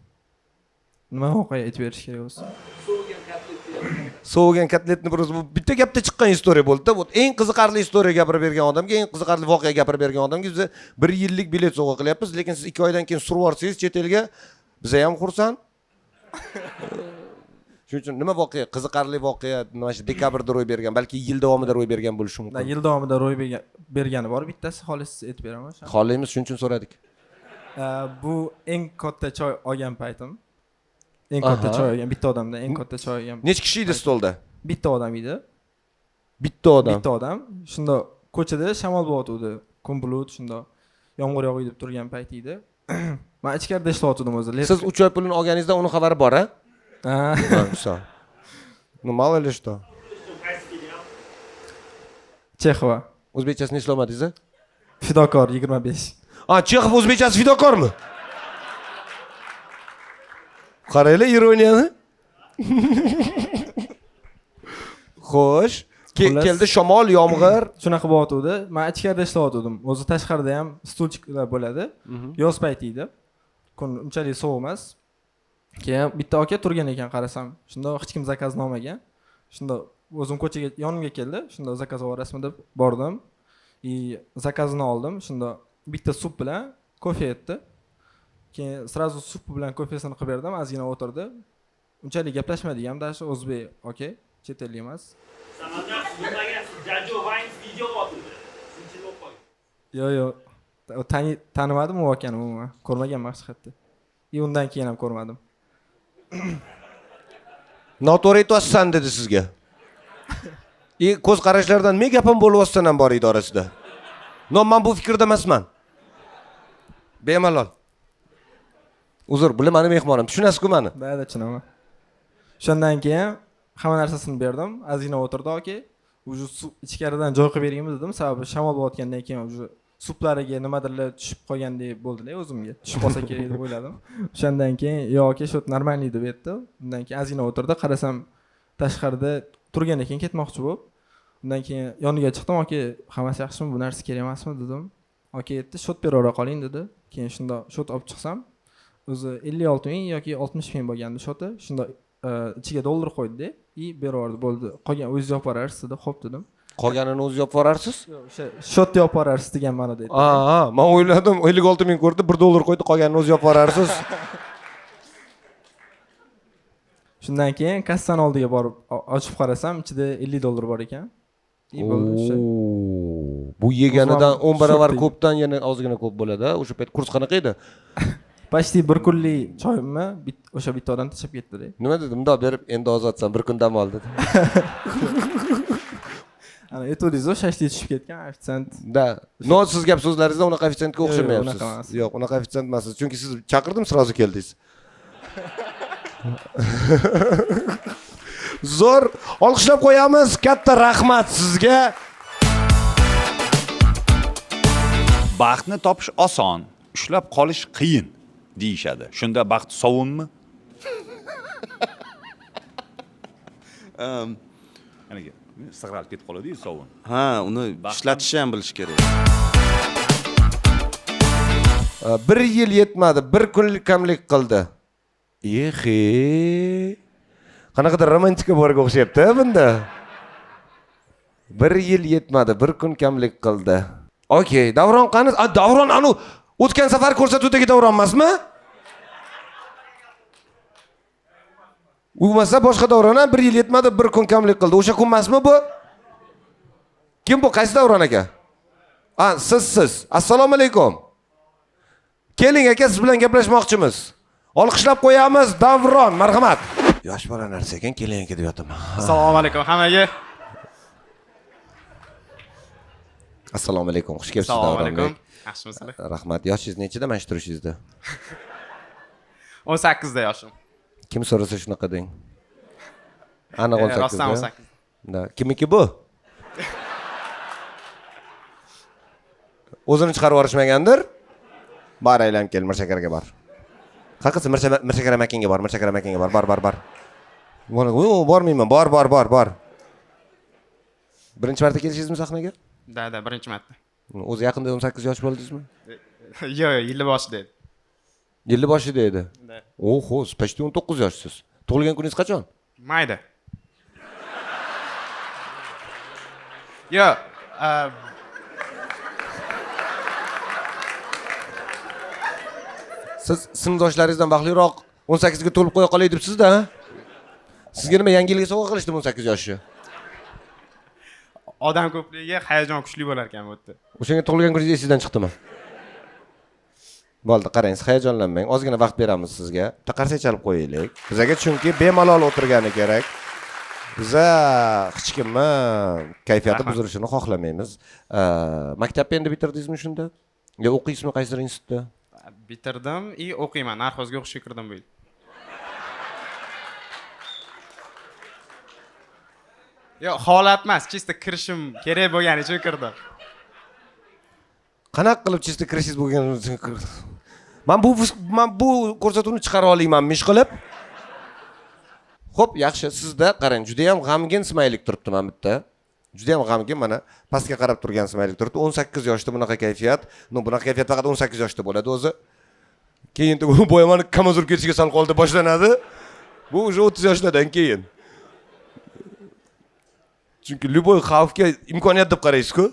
Nima voqea aytib berish kerak o'zi? So'vigan kotletni bir o'zi bitta gapda chiqqan istoriya bo'ldi-da. Bu eng qiziqarli istoriya gapirib bergan odamga, eng qiziqarli voqea gapirib bergan odamga biz 1 yillik bilet sovg'a qilyapmiz, lekin siz 2 oydan keyin surib yorsangiz chet elga, biz ham xursand. Shuning uchun nima voqea, qiziqarli voqea, mana shu dekabrda ro'y bergan, balki yil davomida ro'y bergan bo'lishi mumkin. Yil davomida ro'y bergani bor, bittasi xolis aytib beraman. Xolimiz shuning uchun so'radik. Bu eng katta choy olgan paytim. Eng katta choy olgan bitta odamdan eng katta choy olgan. Necha kishi edi stolda? Bitta odam edi. Bitta odam. Bitta odam. Shunda ko'chada shamol bo'yotdi, kun bulut, shunda yomg'ir yog'iydi deb turgan payt edi. Men ichkarida ishlayotgandim o'zi. Siz 3 oy pulini olganingizda uni xabari bor, a? Всё. Ну мало ли что. Chexova. O'zbekchasini eslamadingiz-a? Fidokor 25. Chexov o'zbekchasi fidokormi? Qaranglar ironiyani. Xo'sh, keldi shamol, yomg'ir. Shunaqa bo'yotdi. Men ichkarida ishlayotgandim. O'zi tashqarida ham stulchiklar bo'ladi. Yoz payti edi. Kun unchalik sovuq emas. keyin bitta aka turgan ekan qarasam shunda hech kim zakazini olmagan shunda o'zim ko'chaga yonimga keldi shunda zakaz oborasizmi deb bordim zakazini oldim shunda bitta sup bilan kofe etdi keyin sразу sup bilan kofesini qilib berdim ozgina o'tirdi unchalik gaplashmadik ham даже o'zbek aka chet ellik emas yo'q tanimadim u akani umuman ko'rmaganman haqiqatda undan keyin ham ko'rmadim noto'g'ri aytyapsan dedi sizga ko'z qarashlardan men gapim bo'lyapsan ham bor edi orasida men bu fikrda emasman bemalol uzr bular mani mehmonim tushunasiz-ku mani da tushunaman o'shandan keyin hamma narsasini berdim ozgina o'tirdi aka уже ichkaridan joy qilib beringmi dedim sababi shamol bo'layotgandan keyin уже suplariga nimadirlar tushib qolgandek bo'ldi-da o'zimga tushib qolsa kerak deb o'yladim o'shandan keyin yo'q aka shu normalniy deb aytdi undan keyin ozgina o'tirdi qarasam tashqarida turgan ekan ketmoqchi bo'lib undan keyin yoniga chiqdim aka hammasi yaxshimi bu narsa kerak emasmi dedim aka aytdi shot beravera qoling dedi keyin shunda shot olib chiqsam o'zi 56 ming yoki 60 ming bo'lgandi shoti shunda ichiga dollar qo'ydida beraverdi bo'ldi qolgan o'zingiz olib borarsiz dedi xo'p dedim qolganini o'zingiz olib borarsiz o'sha shotni olib borarsiz degan ma'noda aytdi men o'yladim 56 ming ko'rdi $1 qo'ydi qolganini o'zingiz olib borarsiz shundan keyin kassani oldiga borib ochib qarasam ichida $50 bor ekan bu yeganidan 10 barobar ko'pdan yana ozgina ko'p bo'ladi o'sha payt kurs qanaqa edi почти bir kunlik choyimni o'sha bitta odam tashlab ketdi-da. Nima dedim? Mundoq berib, endi ozodsan, bir kun dam ol dedi. Ana aytdingiz-ku, shashlik tushib ketgan ofitsiant. Da. Siz gap so'zlaringizda unaqa ofitsiantga o'xshamayapsiz. Yo'q, unaqa ofitsiant emassiz. Chunki siz chaqirdim, sразу keldingiz. Zo'r, olqishlab qo'yamiz. Katta rahmat sizga. Baxtni topish oson, ushlab qolish qiyin deyishadi. Shunda baxt sovunmi? Aniga sig'ralib ketib qoladi-yu sovun. Ha, uni ishlatishni ham bilish kerak. 1 yil yetmadi, 1 kunlik kamlik qildi. Ehe. Qanaqadir romantika borga o'xshayapti bunda. 1 yil yetmadi, 1 kun kamlik qildi. Okey, Davron qani? Davron anu o'tgan safar ko'rsatuvdagi Davron emasmi? U masa boshqa Davron, 1 yil yetmadi, 1 kun kamlik qildi. O'sha kun emasmi bu? Kim bu? Qaysi Davron aka? Siz. Assalomu alaykum. Keling aka, siz bilan gaplashmoqchimiz. Olqishlab qo'yamiz, Davron, marhamat. Yosh bola narsa ekan, keling aka deb yotaman. Assalomu alaykum hammaga. Assalomu alaykum, xush kelibsiz Davron. Assalomu alaykum. Yaxshimisizlar? Rahmat. Yoshingiz nechida mana shu turishingizda? 18 da yoshim. Kim so'rasa shunaqa deng. Aniq 18. Rostdan 18. Da, kimniki bu? O'zini chiqarib yorishmagandir. Bar aylanib kel, Mirshakaraga bor. Qaqisi Mirshakara makinga bor, Mirshakara makinga bor. Bor. Bormayman, bor. Birinchi marta kelishingizmi sahnaga? Da, birinchi marta. O'zi yaqinda 18 yosh bo'ldingizmi? Yo'q, yili boshida edi. Yili boshida edi. Oho, siz почти 19 yoshsiz. Tug'ilgan kuningiz qachon? Mayda. Yo'q, siz sinfdoshlaringizdan baxtliroq 18 ga to'lib qo'ya qolay debsiz-da. Sizga nima yangi yilga sovg'a qilishdi 18 yoshi? Odam ko'pligiga hayajon kuchli bo'lar ekan bu yerda. O'shanga tug'ilgan kuningiz esingizdan chiqdimi? Bo'ldi, qarang, siz hayajonlanmang. Ozgina vaqt beramiz sizga. Taqarsa chalib qo'yaylik. Bizga chunki bemalol o'tirgani kerak. Biza hech kimni kayfiyati buzilishini xohlamaymiz. Maktabni endi bitirdingizmi shunda? Yo o'qiysizmi qaysi institutda? Bitirdim, o'qiyman. Narxozga o'qishga kirdim bu yil. Yo'q, holat emas, chista kirishim kerak bo'lgani uchun kirdim. Qanaqa qilib chista kirishingiz bo'lgani uchun kirdim? Men bu ko'rsatuvni chiqara olmayman ish qilib. Xo'p, yaxshi, sizda qarang, juda ham g'amgin smaylik turibdi men bitta. Juda ham g'amgin, mana pastga qarab turgan smaylik turibdi. 18 yoshda bunaqa kayfiyat. Bunaqa kayfiyat faqat 18 yoshda bo'ladi o'zi. Keyin bo'yamani kamazur ketishiga sal qoldi boshlanadi. Bu уже 30 yoshlardan keyin. Chunki любой xavfga imkoniyat deb qaraysiz-ku.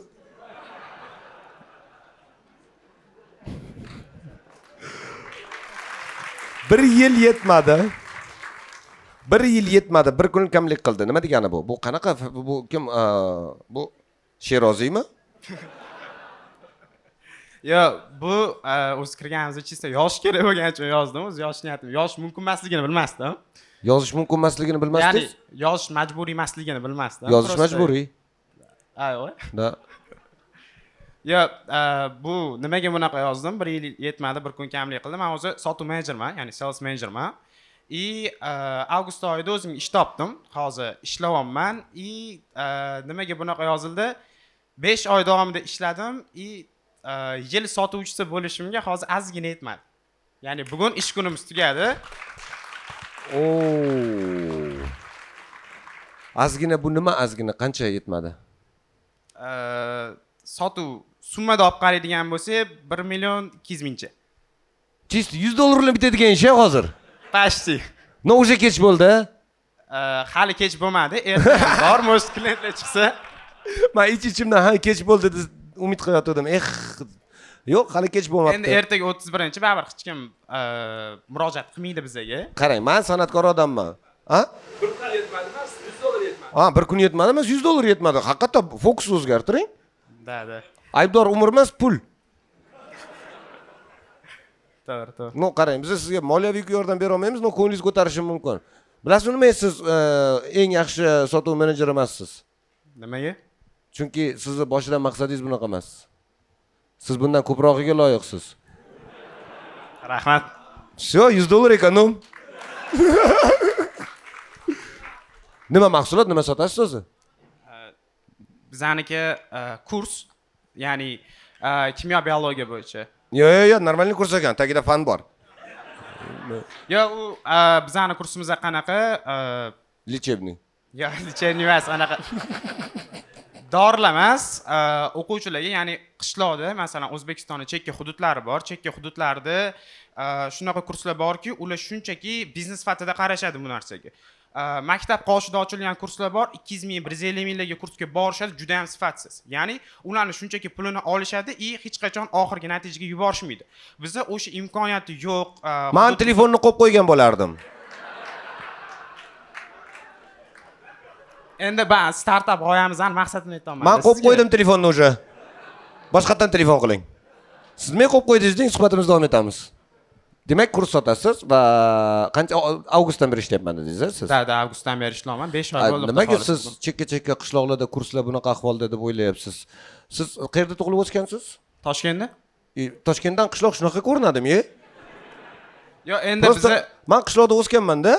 Bir yil yetmadi. Bir kun kamlik qildi. Nima degani bu? Bu qanaqa bu kim bu Sheroziymi? Yo, bu o'zi kirganimizda chista yosh kerak bo'lgani uchun yozdim. O'zi yosh niyatim. Yosh mumkin emasligini bilmasdim. Yozish mumkin emasligini bilmasdingiz? Ya'ni yosh majburiy emasligini bilmasdim. Yozish majburiy. Ayyo. Da. Yo, bu nimaga bunaqa yozdim? 1 yil yetmadi, bir kun kamlik qildim. Men o'zi sotuv menejerman, ya'ni sales menejerman. Avgust oyida o'zimga ish topdim. Hozir ishlayapman. Nimaga bunaqa yozildi? 5 oy davomida ishladim. Yil sotuvchisi bo'lishimga hozir ozgina yetmadi. Ya'ni bugun ish kunimiz tugadi. Ozgina bu nima ozgina qancha yetmadi? Sotuv summada olib qaraydigan bo'lsak 1 million 200 mingcha. Chist $100 bitadigan ish hozir. Почти. No, уже kech bo'ldi. Hali kech bo'lmadi. Ertaga bor, mo'sh klientlar chiqsa. Men ichimdan ha kech bo'ldi deb umid qilayotgandim. Yo'q, hali kech bo'lmabdi. Endi ertaga 31-chi, baribir hech kim murojaat qilmaydi bizga. Qarang, men san'atkor odamman. Ha? Bir kun yetmadi emas, $100 yetmadi. Ha, bir kun yetmadi emas, $100 yetmadi. Haqiqatda fokus o'zgartiring. Da. Aybdor umr emas, pul. To'g'ri. No, qarang, biz sizga moliyaviy yordam bera olmaymiz, no ko'nglingizni ko'tarishi mumkin. Bilasizmi nima, siz eng yaxshi sotuv menejeri emassiz? Nimaga? Chunki sizni boshidan maqsadingiz bunaqa emas. Siz bundan ko'prog'iga loyiqsiz. Rahmat. Всё, $100 ekonom. Nima mahsulot, nima sotasiz o'zi? Bizaniki kurs, ya'ni kimyo biologiya bo'yicha. Yo'q, normalniy kurs ekan, tagida fan bor. Yo, u bizani kursimizda qanaqa? Lechebniy. Yo'q, lechebniy emas, anaqa. Dorilar emas, o'quvchilarga, ya'ni qishloqda, masalan, O'zbekistonning chekka hududlari bor. Chekka hududlarda shunaqa kurslar borki, ular shunchaki biznes sifatida qarashadi bu narsaga. Maktab qoshida ochilgan kurslar bor, 200 ming, 150 minglarga kursga borishadi, juda ham sifatsiz. Ya'ni ularni shunchaki pulini olishadi, hech qachon oxirgi natijaga yuborishmaydi. Bizda o'sha imkoniyati yo'q. Men telefonni qo'yib qo'ygan bo'lardim. Endi ben startup g'oyamizning maqsadini aytaman. Men qo'yib qo'ydim telefonni уже. Boshqatdan telefon qiling. Siz men qo'yib qo'ydingiz, suhbatimizni davom etamiz. Demak, kurs sotasiz va qancha avgustdan beri ishlayapman dedingiz, siz? Da, avgustdan beri ishlayapman. 5 oy bo'ldi. Nimaga siz chekka qishloqlarda kurslar bunaqa ahvolda deb o'ylayapsiz? Siz qayerda tug'ilib o'sgansiz? Toshkentda. Toshkentdan qishloq shunaqa ko'rinadimi? Yo, endi biza men qishloqda o'sganman-da.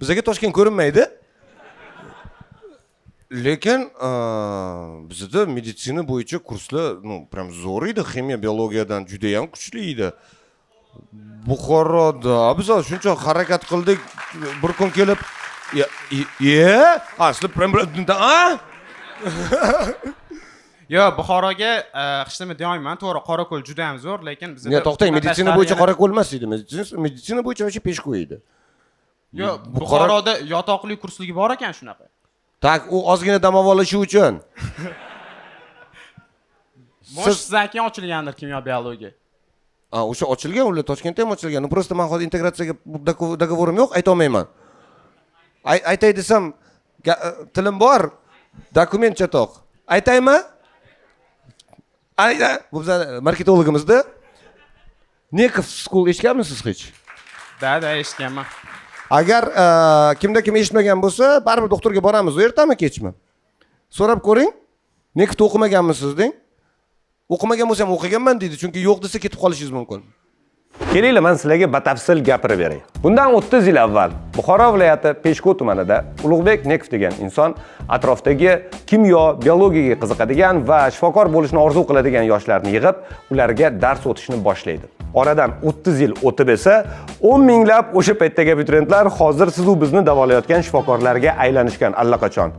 Bizga Toshkent ko'rinmaydi. Lekin bizda meditsina bo'yicha kurslar, prям zo'r edi, ximiya, biologiyadan juda ham kuchli edi. Buxoroda biz shuncha harakat qildik, bir kun kelib, asli prям Yo, Buxoroga hech nima demayman, to'g'ri, Qorako'l juda ham zo'r, lekin bizda to'xtang, meditsina bo'yicha Qorako'l emas edi, meditsina bo'yicha o'sha peshku edi. Yo, Buxoroda yotoqli kursligi bor ekan shunaqa. Tak, u ozgina dam olishi uchun. Mo'sh sizdan keyin ochilgandir kimyo biologiya. O'sha ochilgan, ular Toshkentda ham ochilgan. Просто men hozir integratsiyaga dogovorim yo'q, ayta olmayman. Aytay desam, tilim bor, dokument chatoq. Aytaymi? Ayta. Bu bizning marketologimizda Nekov School eshitganmisiz hech? Da, eshitganman. Agar kimda kim eshitmagan bo'lsa, baribir doktorga boramiz, ertami, kechmi? So'rab ko'ring. Nekovda o'qimaganmisiz deng. O'qimagan bo'lsam o'qiganman deydi, chunki yo'q desa ketib qolishingiz mumkin. Kelinglar, men sizlarga batafsil gapirib beray. Bundan 30 yil avval Buxoro viloyati Peshku tumanida Ulug'bek Nekov degan inson atrofdagi kimyo, biologiyaga qiziqadigan va shifokor bo'lishni orzu qiladigan yoshlarni yig'ib, ularga dars o'tishni boshlaydi. Oradan 30 yil o'tib esa 10 minglab o'sha paytdagi abituriyentlar hozir siz u bizni davolayotgan shifokorlarga aylanishgan allaqachon.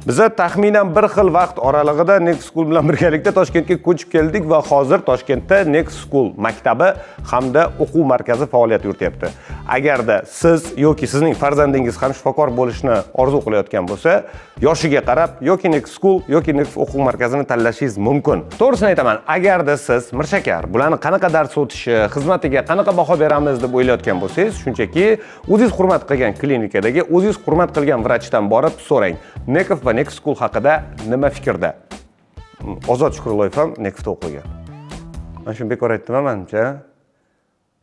Biza taxminan bir xil vaqt oralig'ida Next School bilan birgalikda Toshkentga ko'chib keldik va hozir Toshkentda Next School maktabi hamda o'quv markazi faoliyat yurityapti. Agarda siz yoki sizning farzandingiz ham shifokor bo'lishni orzu qilayotgan bo'lsa, yoshiga qarab yoki Next School yoki Next o'quv markazini tanlashingiz mumkin. To'g'risini aytaman, agarda siz Mirshakar bularni qanaqa dars o'tishi, xizmatiga qanaqa baho beramiz deb o'ylayotgan bo'lsangiz, shunchaki o'zingiz hurmat qilgan klinikadagi, o'zingiz hurmat qilgan vrachdan borib so'rang. Nekov va Next School haqida nima fikrda? Ozod Shukurulloyev ham Nextda o'qigan. Mana shuni bekor aytdim menimcha.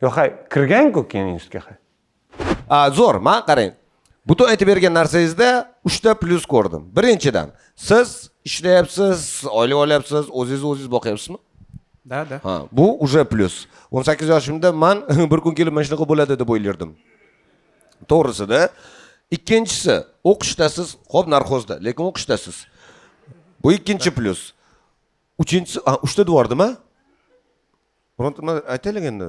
Yo'q, hay, kirgan-ku keyin institutga. Zo'r, men qarang. Butun aytib bergan narsangizda 3 ta plyus ko'rdim. Birinchidan, siz ishlayapsiz, oila olyapsiz, o'zingiz boqyapsizmi? Da. Ha, bu уже plyus. 18 yoshimda men bir kun kelib mana shunaqa bo'ladi deb o'ylardim. To'g'risida. Ikkinchisi, o'qishdasiz, xo'p, narxozda, lekin o'qishdasiz. Bu ikkinchi plyus. Uchinchisi, 3 ta devordimi? Birontma aytaylik endi.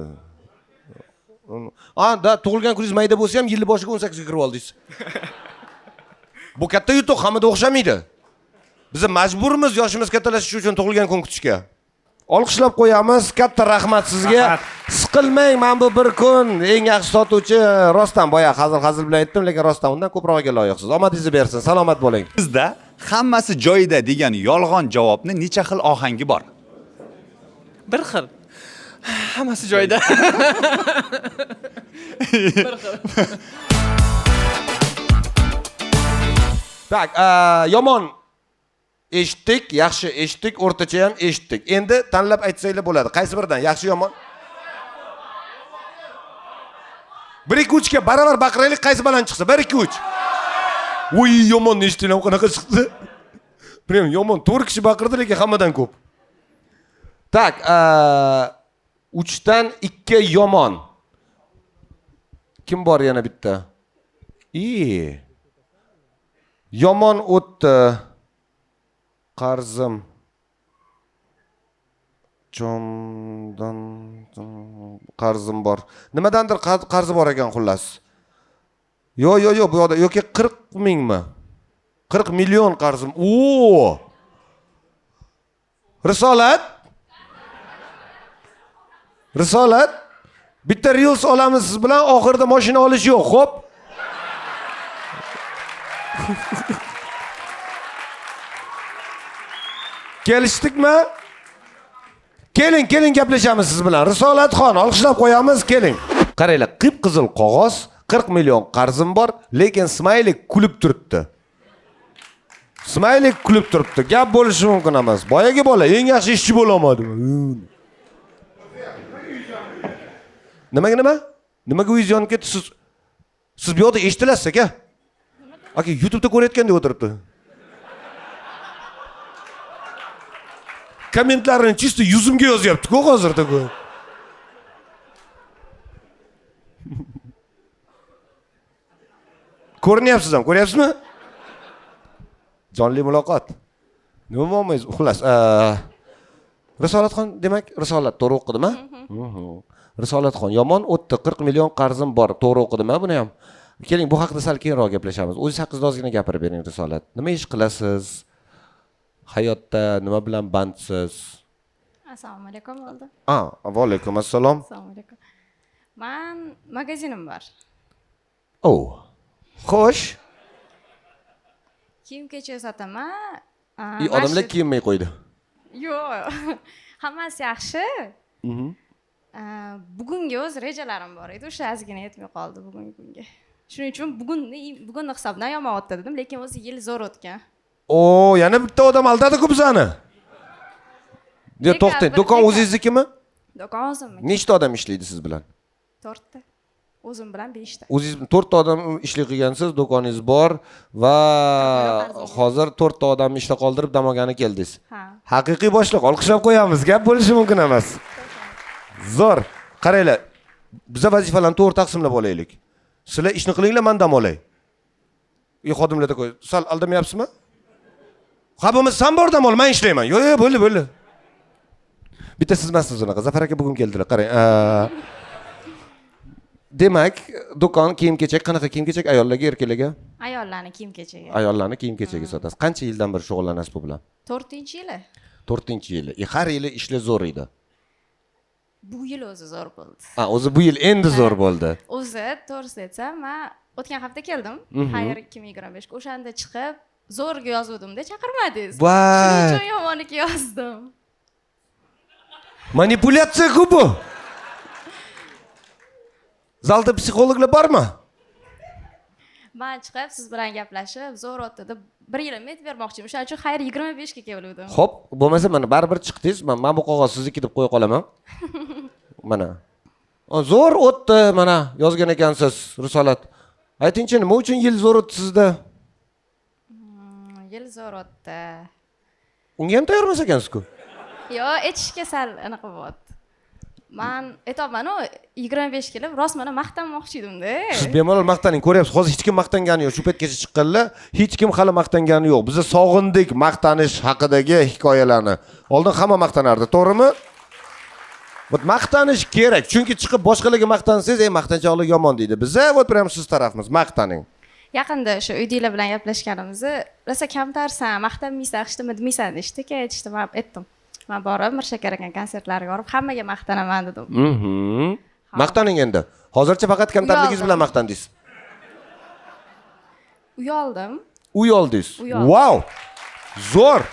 Da, tug'ilgan kuningiz mayda bo'lsa ham yil boshiga 18 ga kirib oldingiz. Bu katta yutuq, hammada o'xshamaydi. Biz majburmiz yoshimiz kattalashishi uchun tug'ilgan kun kutishga. Olqishlab qo'yamiz. Katta rahmat sizga. Siqilmang, men bu bir kun eng yaxshi sotuvchi rostdan boya hazil bilan aytdim, lekin rostdan undan ko'prog'iga loyiqsiz. Omadingizni bersin, salomat bo'ling. Bizda hammasi joyida degan yolg'on javobni necha xil ohangi bor? Bir xil. Hammasi joyida. Bir xil. Tak, yomon eshitdik, yaxshi eshitdik, o'rtacha ham eshitdik. Endi tanlab aytsanglar bo'ladi. Qaysi biridan? Yaxshi, yomon? 1-2-3 ga baravar baqiraylik, qaysi baland chiqsa? 1-2-3. Voy, yomon eshitdim, qanaqa chiqdi? Prem yomon 4 kishi baqirdi, lekin hammadan ko'p. Tak, 3 dan 2 yomon. Kim bor yana bitta? Yomon o'tdi. Qarzim. Jondan qarzim bor. Nimadandir qarzi bor ekan xullas. Yo'q, bu yoqda yoki 40 mingmi? 40 million qarzim. Risolat? Bitta reels olamiz siz bilan, oxirida mashina olish yo'q, xo'p? Kelishdikmi? Keling gaplashamiz siz bilan. Risolatxon, olqishlab qo'yamiz, keling. Qaranglar, qip-qizil qog'oz, 40 million qarzim bor, lekin Smaylik kulib turibdi. Gap bo'lishi mumkin emas. Boyagi bola eng yaxshi ishchi bo'la olmadi. Nima? Nimaga uyingiz yonib ketdi? Siz bu yoqda eshitilaysiz aka. Aka, YouTube'da ko'rayotgandek o'tiribdi. Kommentlarini chisto yuzimga yozyapti-ku hozirda-ku. Ko'ryapsizmi? Jonli muloqot. Nima bo'lmaysiz? Xullas, Risolatxon, demak, Risolat to'g'ri o'qidimi? Risolatxon, yomon o'tdi, 40 million qarzim bor. To'g'ri o'qidimi buni ham? Keling, bu haqida sal keyinroq gaplashamiz. O'zingiz haqingizda ozgina gapirib bering, Risolat. Nima ish qilasiz? Hayotda nima bilan bandsiz? Assalomu alaykum bo'ldi. Va alaykum assalom. Assalomu alaykum. Men magazinim bor. Xo'sh. Kiyim-kechak sotaman. Odamlar kiyinmay qo'ydi. Yo'q. Hammasi yaxshi. Bugungi o'z rejalarim bor edi, o'sha ozgina yetmay qoldi bugungi kunga. Shuning uchun bugunni hisobdan yomon o'tdi dedim, lekin o'zi yil zo'r o'tgan. Yana bitta odam aldadi-ku bizani. To'xtang, do'kon o'zingiznikimi? Do'kon o'zimniki. Nechta odam ishlaydi siz bilan? 4 ta. O'zim bilan 5 ta. O'zingiz 4 ta odam ishli qilgansiz, do'koningiz bor va hozir 4 ta odamni ishda qoldirib dam olgani keldingiz. Haqiqiy boshliq, olqishlab qo'yamiz. Gap bo'lishi mumkin emas. Zo'r. Qaranglar. Biz vazifalarni to'g'ri taqsimlab olaylik. Sizlar ishni qilinglar, men dam olay. Xodimlarga qo'y. Sal aldamayapsizmi? Ha, bo'lmasa sen bor dam ol, men ishlayman. Yo'q, bo'ldi. Bitta siz emassiz unaqa. Zafar aka bugun keldilar. Qarang. Demak, do'kon kiyim-kechak, qanaqa kiyim-kechak ayollarga, erkaklarga? Ayollarni kiyim kechagi. Ayollarni kiyim-kechagi sotasiz. Qancha yildan beri shug'ullanasiz bu bilan? 4-yili. 4-yili. Har yili ishlar zo'r edi. Bu yil o'zi zo'r bo'ldi. O'zi bu yil endi zo'r bo'ldi. O'zi to'g'risini aytsam, men o'tgan hafta keldim. Xayr 2025 ga. O'shanda chiqib zo'rga yozuvdim-da, chaqirmadingiz. Shuning uchun yomoniga yozdim. Manipulyatsiya-ku bu. Zalda psixologlar bormi? Men chiqib siz bilan gaplashib, zo'r o'tdi deb 1 yil met bermoqchiman. O'shaning uchun xayr 25 ga keldim. Xo'p, bo'lmasa mana baribir chiqdingiz. Men bu qog'oz sizniki deb qo'ya qolaman. Mana. Zo'r o'tdi, mana yozgan ekansiz, Risolat. Aytingchi, nima uchun yil zo'r o'tdi sizda? Yil zo'r o'tdi. Unga ham tayyormas ekansiz-ku. Yo, aytishga sal anaqa bo'ldi. Men aytolman-ku, 25 kelib, rost mana maqtanmoqchi edim-da. Siz bemalol maqtaning, ko'ryapsiz. Hozir hech kim maqtangani yo'q. Shu paytgacha chiqqanlar, hech kim hali maqtangani yo'q. Biz sog'indik maqtanish haqidagi hikoyalarni. Oldin hamma maqtanardi, to'g'rimi? But maqtanish kerak. Chunki chiqib boshqalarga maqtansangiz, maqtanchoqlik yomon deydi. Biza prям siz tarafimiz, maqtaning. Yaqinda o'sha uydagilar bilan gaplashganimizda, "Rosa kamtarsan, maqtanmaysan, hech nima demaysan" deyishdi. Aytishdi, men aytdim. Men borib Mirshakar aka konsertlariga borib, hammaga maqtanaman dedim. Maqtaning endi. Hozircha faqat kamtarligingiz bilan maqtandingiz. Uy oldim. Uy oldingiz. Wow! Zo'r.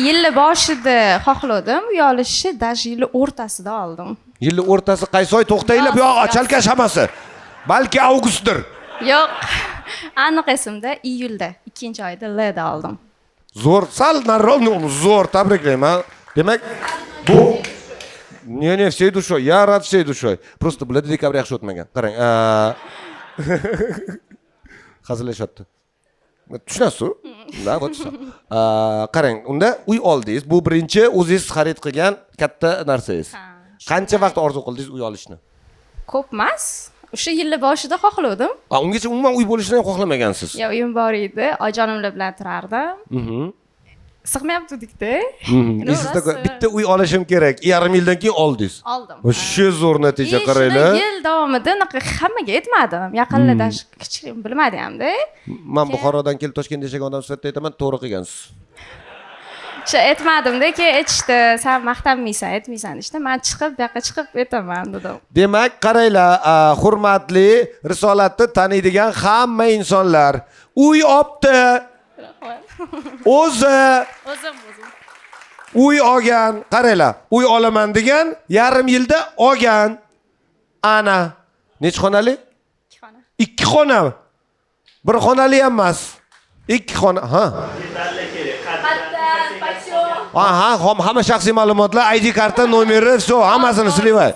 Yilni boshida xohladim, uy olishni даже yilni o'rtasida oldim. Yilni o'rtasi qaysi oy? To'xtanglar, bu yoq, chalkash hammasi. Balki avgustdir. Yo'q. Aniq esimda iyulda, 2-oyda Lda oldim. Zo'r, sal nariroq, zo'r, tabriklayman. Demak, bu ne всей душой. Я рад всей душой. Просто bularda dekabr yaxshi o'tmagan. Qarang, hazillashyapti. Tushunasiz-ku? Da, вот всё. Qarang, unda uy oldingiz. Bu birinchi o'zingiz xarid qilgan katta narsangiz. Qancha vaqt orzu qildingiz uy olishni? Ko'p emas. O'sha yilni boshida xohladim. Ungacha umuman uy bo'lishni ham xohlamagansiz. Yo, uyim bor edi, ojonimlar bilan turardim. Sig'mayapti-da. Sizda bitta uy olishim kerak. 1,5 yildan keyin oldingiz. Oldim. O'sha zo'r natija, qaranglar. Yil davomida hammaga aytmadim. Yaqinlarda kichik bilmadi hamda. Men Buxorodan kelib Toshkentga yashagan odam sifatida aytaman, to'g'ri qilgansiz. Shu aytmadim-da, keyin aytishdi, "Sen maqtanmaysan, aytmaysan" ishda. Men chiqib, bu yoqqa chiqib aytaman dedim. Demak, qaranglar, hurmatli Risolatni taniydigan hamma insonlar, uy opti. O'zi uy olgan, qaranglar, uy olaman degan, 1,5 yilda olgan. Ana, nech xonali? 2 xona. 2 xona. Bir xonali ham emas. 2 xona, ha. Aha, hamma shaxsiy ma'lumotlar, ID karta, nomeri, все, hammasini silivay.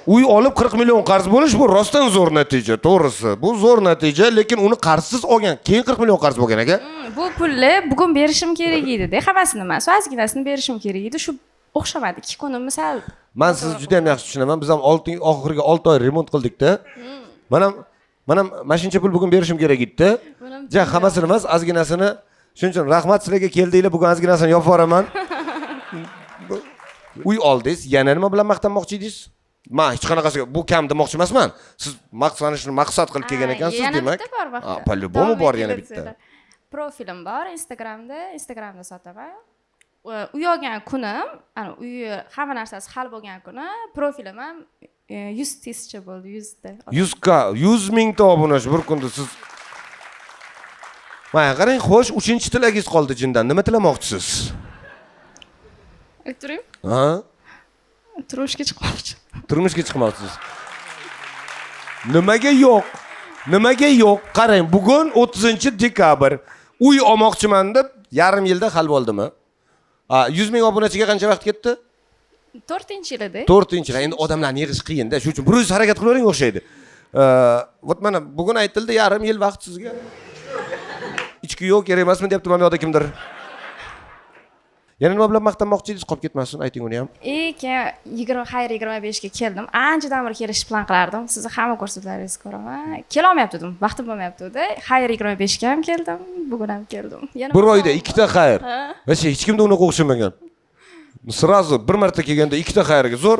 Uy olib 40 million qarz bo'lish bu rostdan zo'r natija, to'g'risi. Bu zo'r natija, lekin uni qarzsiz olgan, keyin 40 million qarz bo'lgan aka. Bu pulni bugun berishim kerak edi-da, hammasini emas, ozginasini berishim kerak edi. Shu o'xshamadi. 2 kun misal. Men sizni juda ham yaxshi tushunaman. Biz ham oxirgi 6 oy remont qildik-da. Men ham mashincha pul bugun berishim kerak edi-da. Ja, hammasini emas, ozginasini. Shuning uchun rahmat sizlarga keldinglar, bugun ozginasini yopib yuboraman. Uy oldingiz, yana nima bilan maqtanmoqchi edingiz? Men hech qanaqasiga bu kam demoqchi emasman. Siz maqtanishni maqsad qilib kelgan ekansiz, demak. Yana bitta bor vaqtda. По-любому bor yana bitta. Profilim bor Instagramda sotaman. Uy olgan kunim, ana uy hamma narsasi hal bo'lgan kuni profilim ham 100,000 bo'ldi, 100 ta. 100 mingta obunachi bir kunda siz. Mana qarang, xo'sh, 3-tilagingiz qoldi jindan. Nima tilamoqchisiz? Ayttiring. Ha? Turmushga chiqmoqchi. Turmushga chiqmoqchisiz. Nimaga yo'q? Nimaga yo'q? Qarang, bugun 30-dekabr. Uy olmoqchiman deb 1,5 yilda hal bo'ldimi? 100 ming obunachiga qancha vaqt ketdi? 4-yilda. 4-yil. Endi odamlarni yig'ish qiyin-da, shuning uchun bir o'zingiz harakat qilavering o'xshaydi. Vot mana bugun aytildi 1,5 yil vaqt sizga. Ichki yo'q, kerak emasmi deyapti mana yoqda kimdir. Yana nima bilan maqtanmoqchi edingiz, qolib ketmasin, ayting uni ham. Keyin xayr 25 ga keldim. Anchadan beri kelish plan qilardim. Sizni hamma ko'rsatularingizni ko'raman. Kela olmayapti edim, vaqtim bo'lmayapti-da. Xayr 25 ga ham keldim, bugun ham keldim. Bir oyda 2 ta xayr. Vashi hech kimda unaqa o'xshamagan. Сразу bir marta kelganda 2 ta xayrga zo'r.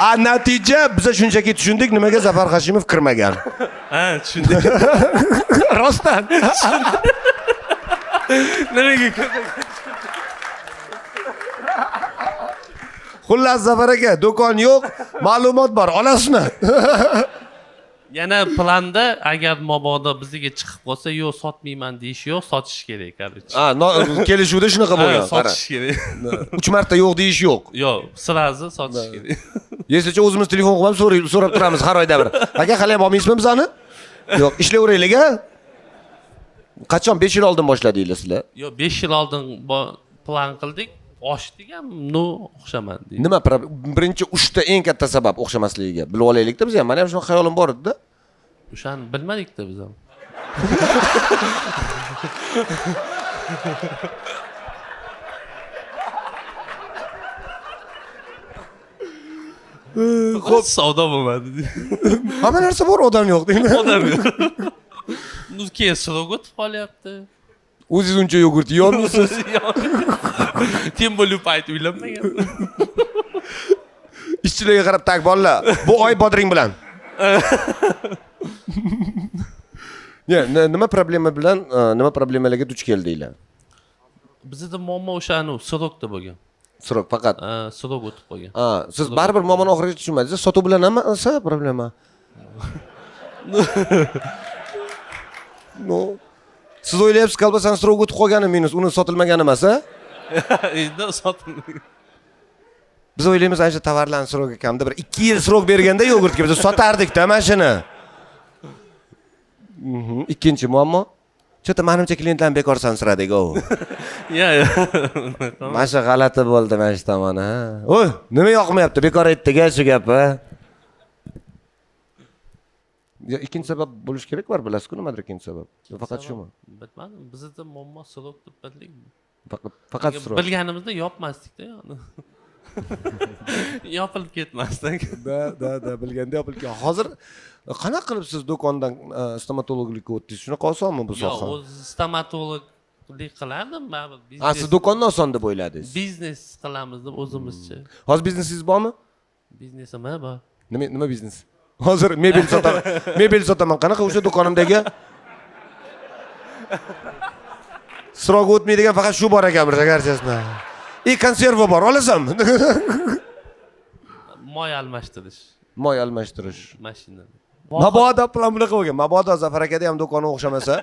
Natija biza shunchaki tushundik nimaga Zafar Hashimov kirmagan. Ha, tushundik. Rostdan. Nimaga Xullas Zafar aka, do'kon yo'q, ma'lumot bor, olasizmi? Yana planda agar mabodo bizga chiqib qolsa, yo'q sotmayman deyish yo'q, sotish kerak, короче. Kelishuvda shunaqa bo'lgan. Sotish kerak. 3 marta yo'q deyish yo'q. Yo'q, sirazi sotish kerak. Yesicha o'zimiz telefon qilib so'rab turamiz har oyda bir. Aka, hali ham olmaysizmi bizani? Yo'q, ishlayveraylik-a. Qachon 5 yil oldin boshladinglar sizlar? Yo'q, 5 yil oldin plan qildik. Oshdik ham, o'xshamadi. Nima birinchi 3 ta eng katta sabab o'xshamasligiga bilib olaylik-da biz ham. Mana ham shunaqa xayolim bor edi-da. O'shani bilmadik-da biz ham. Xo'p, savdo bo'lmadi. Hamma narsa bor, odam yo'q deymi? Odam yo'q. Keyin sirog o'tib qolyapti. O'zingiz uncha yogurt yeyolmaysiz. Tem bo'lib payt uylanmagan. Ishchilarga qarab tak bolalar. Bu oy bodring bilan. Nima problemalarga duch keldinglar? Bizda muammo o'shani sirogda bo'lgan. Sirog faqat. Sirog o'tib qolgan. Siz baribir muammoni oxiriga tushunmadingiz. Sotuv bilan hamma problema. Siz o'ylayapsiz, kolbasani sirog o'tib qolgani minus, uni sotilmagani emas, a? Endi sotilmagan. Biz o'ylaymiz, ana shu tovarlarni sirogga kamda bir 2 yil sirog berganda yogurtga biz sotardik-da mana shuni. Ikkinchi muammo. Chota menimcha klientlarni bekor sansiradik o. Mana shu g'alati bo'ldi mana shu tomoni, ha. Oy, nima yoqmayapti? Bekor aytdik-a shu gap, ha. Ikkinchi sabab bo'lish kerak var, bilasizku nimadir ikkinchi sabab? Faqat shumi? Bilmadim, bizda muammo sirog deb bildik. Faqat sirog. Bilganimizda yopmasdik-da yani. Yopilib ketmasdik. Da, bilganda yopilib ketdi. Hozir qanaqa qilib siz do'kondan stomatologlikka o'tdingiz? Shunaqa osonmi bu soha? Yo'q, o'z stomatologlik qilardim, men. Siz do'konni oson deb o'yladingiz. Biznes qilamiz deb o'zimizcha. Hozir biznesingiz bormi? Biznesim bor. Nima biznes? Hozir mebel sotaman. Qanaqa o'sha do'konimdagi? Sirog o'tmaydigan faqat shu bor ekan, bir shakarchasida. Konserva bor, olasanmi? Moy almashtirish. Moy almashtirish. Mashina. Mabodo plan bunaqa bo'lgan. Mabodo Zafar akada ham do'koni o'xshamasa.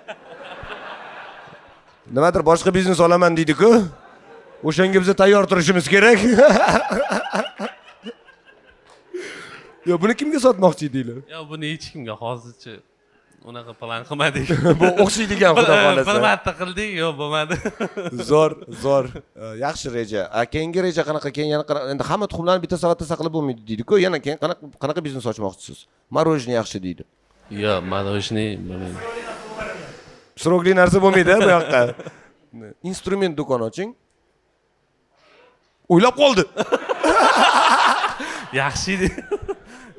Nimadir boshqa biznes olaman deydi-ku. O'shanga biz tayyor turishimiz kerak. Yo, buni kimga sotmoqchi edinglar? Yo, buni hech kimga hozircha unaqa plan qilmadik. Bu o'xshaydigan xudo xolasa. Bir marta qildik, yo'q bo'lmadi. Zo'r. Yaxshi reja. Keyingi reja qanaqa? Keyin yana endi hamma tuxumlarni bitta savatda saqlab bo'lmaydi deydi-ku. Yana keyin qanaqa biznes ochmoqchisiz? Marojniy yaxshi deydi. Yo'q, marojniy bo'lmaydi. Sirogli narsa bo'lmaydi bu yoqqa. Instrument do'kon oching. O'ylab qoldi. Yaxshi edi.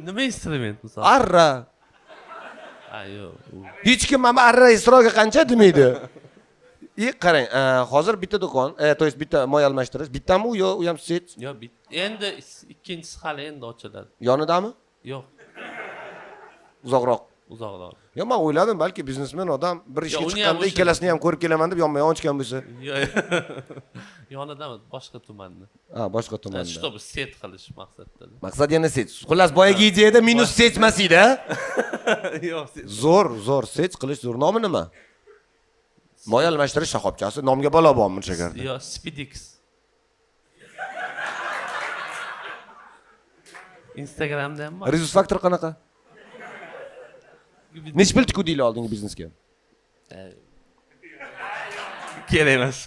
Nima instrument misol? Arra. Yo'q. Hech kim mana arra isroga qancha demaydi. Qarang, hozir bitta do'kon, to есть bitta moy almashtirish, bittami u yo u ham set? Yo'q, endi ikkinchisi hali endi ochiladi. Yonidami? Yo'q. Uzoqroq. Yo'q, men o'yladim, balki biznesmen odam bir ishga chiqqanda ikkalasini ham ko'rib kelaman deb yonma-yon ochgan bo'lsa. Yo'q. Yonidami, boshqa tumanda. Boshqa tumanda. Чтобы set qilish maqsadda. Maqsad yana set. Xullas, boyagi ideyada minus set emas edi. Yo'q, zo'r set qilish zo'r. Nomi nima? Moy almashtirish shoxobchasi. Nomga balo bormi shakar? Yo'q, Spidix. Instagramda ham bor. Rezus Factor qanaqa? Nech pul tikudinglar oldingi biznesga? Kerak emas.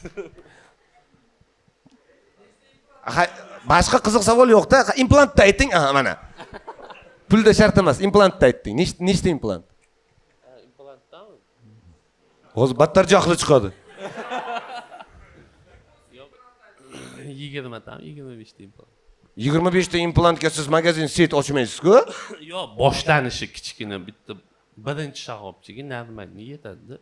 Boshqa qiziq savol yo'q-da. Implantda ayting, mana. Pulda shart emas, implantda ayting. Nechta implant? Implantdami? Hozir battar jahli chiqadi. Yo'q. 20 ta, 25 ta implant. 25 ta implantga siz magazin set ochmaysiz-ku? Yo'q, boshlanishi kichkina bitta birinchi shoxobchiga normalniy yetadi.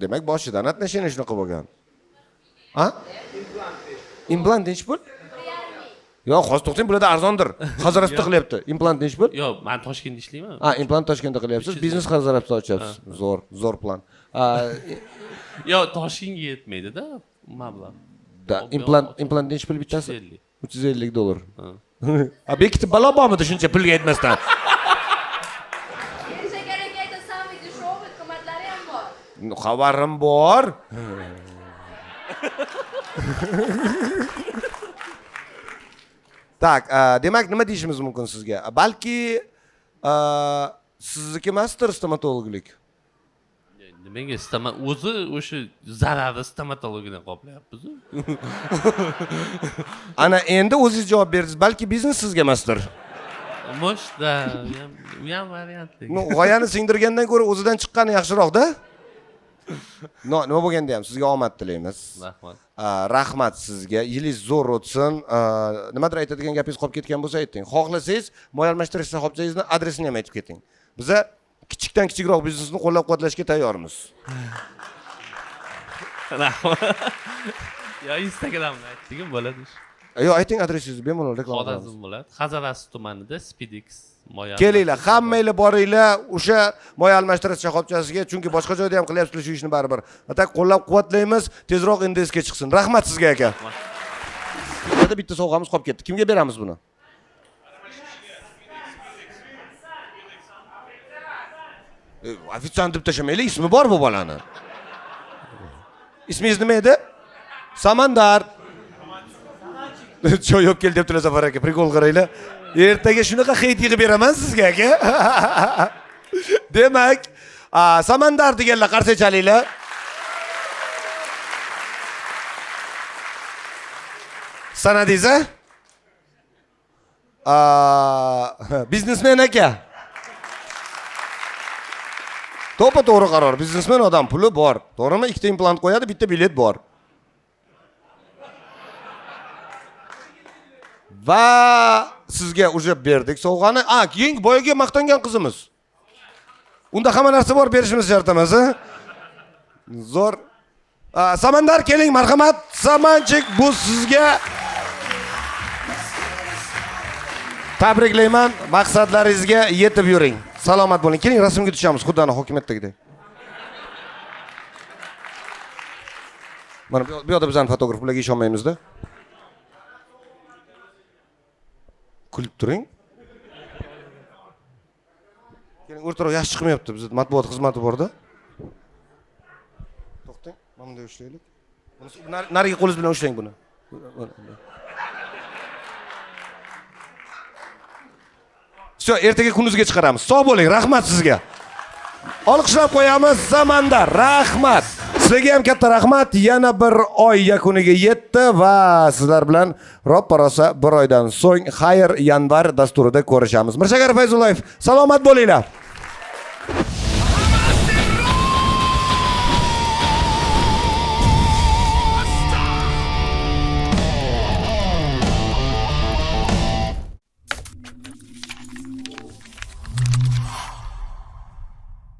Demak, boshidan atnashini shunaqa bo'lgan. Implant nech pul? Yo'q, hozir to'xtang, bularda arzondir. Hazarabda qilyapti. Implant nechi pul? Yo'q, men Toshkentda ishlayman. Implant Toshkentda qilyapsiz. Biznes Hazarabda ochyapsiz. Zo'r plan. Yo'q, Toshkentga yetmaydi-da mablag'. Implant nechi pul bittasi? 350 dollar. Bekitib balo bormidi shuncha pulga aytmasdan? Shakar aka aytasanmi, dешёвый, qimmatlari ham bor. Xabarim bor. Tak, demak nima deyishimiz mumkin sizga? Balki sizniki emasdir stomatologlik. Nimaga o'zi o'sha zararni stomatologiyadan qoplayapmiz. Ana endi o'zingiz javob berdingiz. Balki biznes sizga emasdir. Moshda, u ham variantli. G'oyani singdirgandan ko'ra o'zidan chiqqani yaxshiroq-da. Nima bo'lganda ham sizga omad tilaymiz. Rahmat. Rahmat sizga. Yilingiz zo'r o'tsin. Nimadir aytadigan gapingiz qolib ketgan bo'lsa ayting. Xohlasangiz moy almashtirish shoxobchangizni adresini ham aytib keting. Biza kichikdan kichikroq biznesni qo'llab-quvvatlashga tayyormiz. Rahmat. Yo, Instagramda aytdim bo'ladi. Yo'q, ayting adresingizni bemalol reklama qilamiz. Xorazm bo'ladi. Xazarasi tumanida Spidix moy. Kelinglar, hammanglar boringlar o'sha moy almashtirish shoxobchasiga, chunki boshqa joyda ham qilyapsizlar shu ishni baribir. Atak qo'llab-quvvatlaymiz, tezroq indesga chiqsin. Rahmat sizga aka. Burada bitta sovg'amiz qolib ketdi. Kimga beramiz buni? Ofitsiant deb tashamaylik, ismi bor bu bolani. Ismingiz nima edi? Samandar. Choy olib kel debdilar Zafar aka, prikol qaranglar. Ertaga shunaqa heyt yig'ib beraman sizga aka. Demak, Samandar deganlar qarshi chalinglar. Sanadingiz biznesmen aka. To'g'ri qaror. Biznesmen odam, puli bor. To'g'rimi? Ikkita implant qo'yadi, bitta bilet bor. Va sizga ujab berdik sovg'ani. Keyin boyaga maqtangan qizimiz. Unda hamma narsa bor, berishimiz shart emas, Zo'r. Samandar keling, marhamat. Samanchik, bu sizga. Tabriklayman. Maqsadlaringizga yetib yuring. Salomat bo'ling. Keling, rasmga tushamiz, xuddi ana hokimiyatdagidek. Mana bu yoqda bizning fotograf bularga ishonmaymiz-da. Kulib turing. Keling, o'rtaroq yaxshi chiqmayapti. Bizda matbuot xizmati bor-da. To'xtang, mana bunday ushlaylik. Buni nariga qo'lingiz bilan ushlang buni. Shu ertaga kuningizga chiqaramiz. Sog' bo'ling, rahmat sizga. Olqishlab qo'yamiz Samandar. Rahmat. Sizlarga ham katta rahmat. Yana bir oy yakuniga yetdi va sizlar bilan roppa-rosa bir oydan so'ng Xayr yanvar dasturida ko'rishamiz. Mirshakar Fayzullayev, salomat bo'linglar.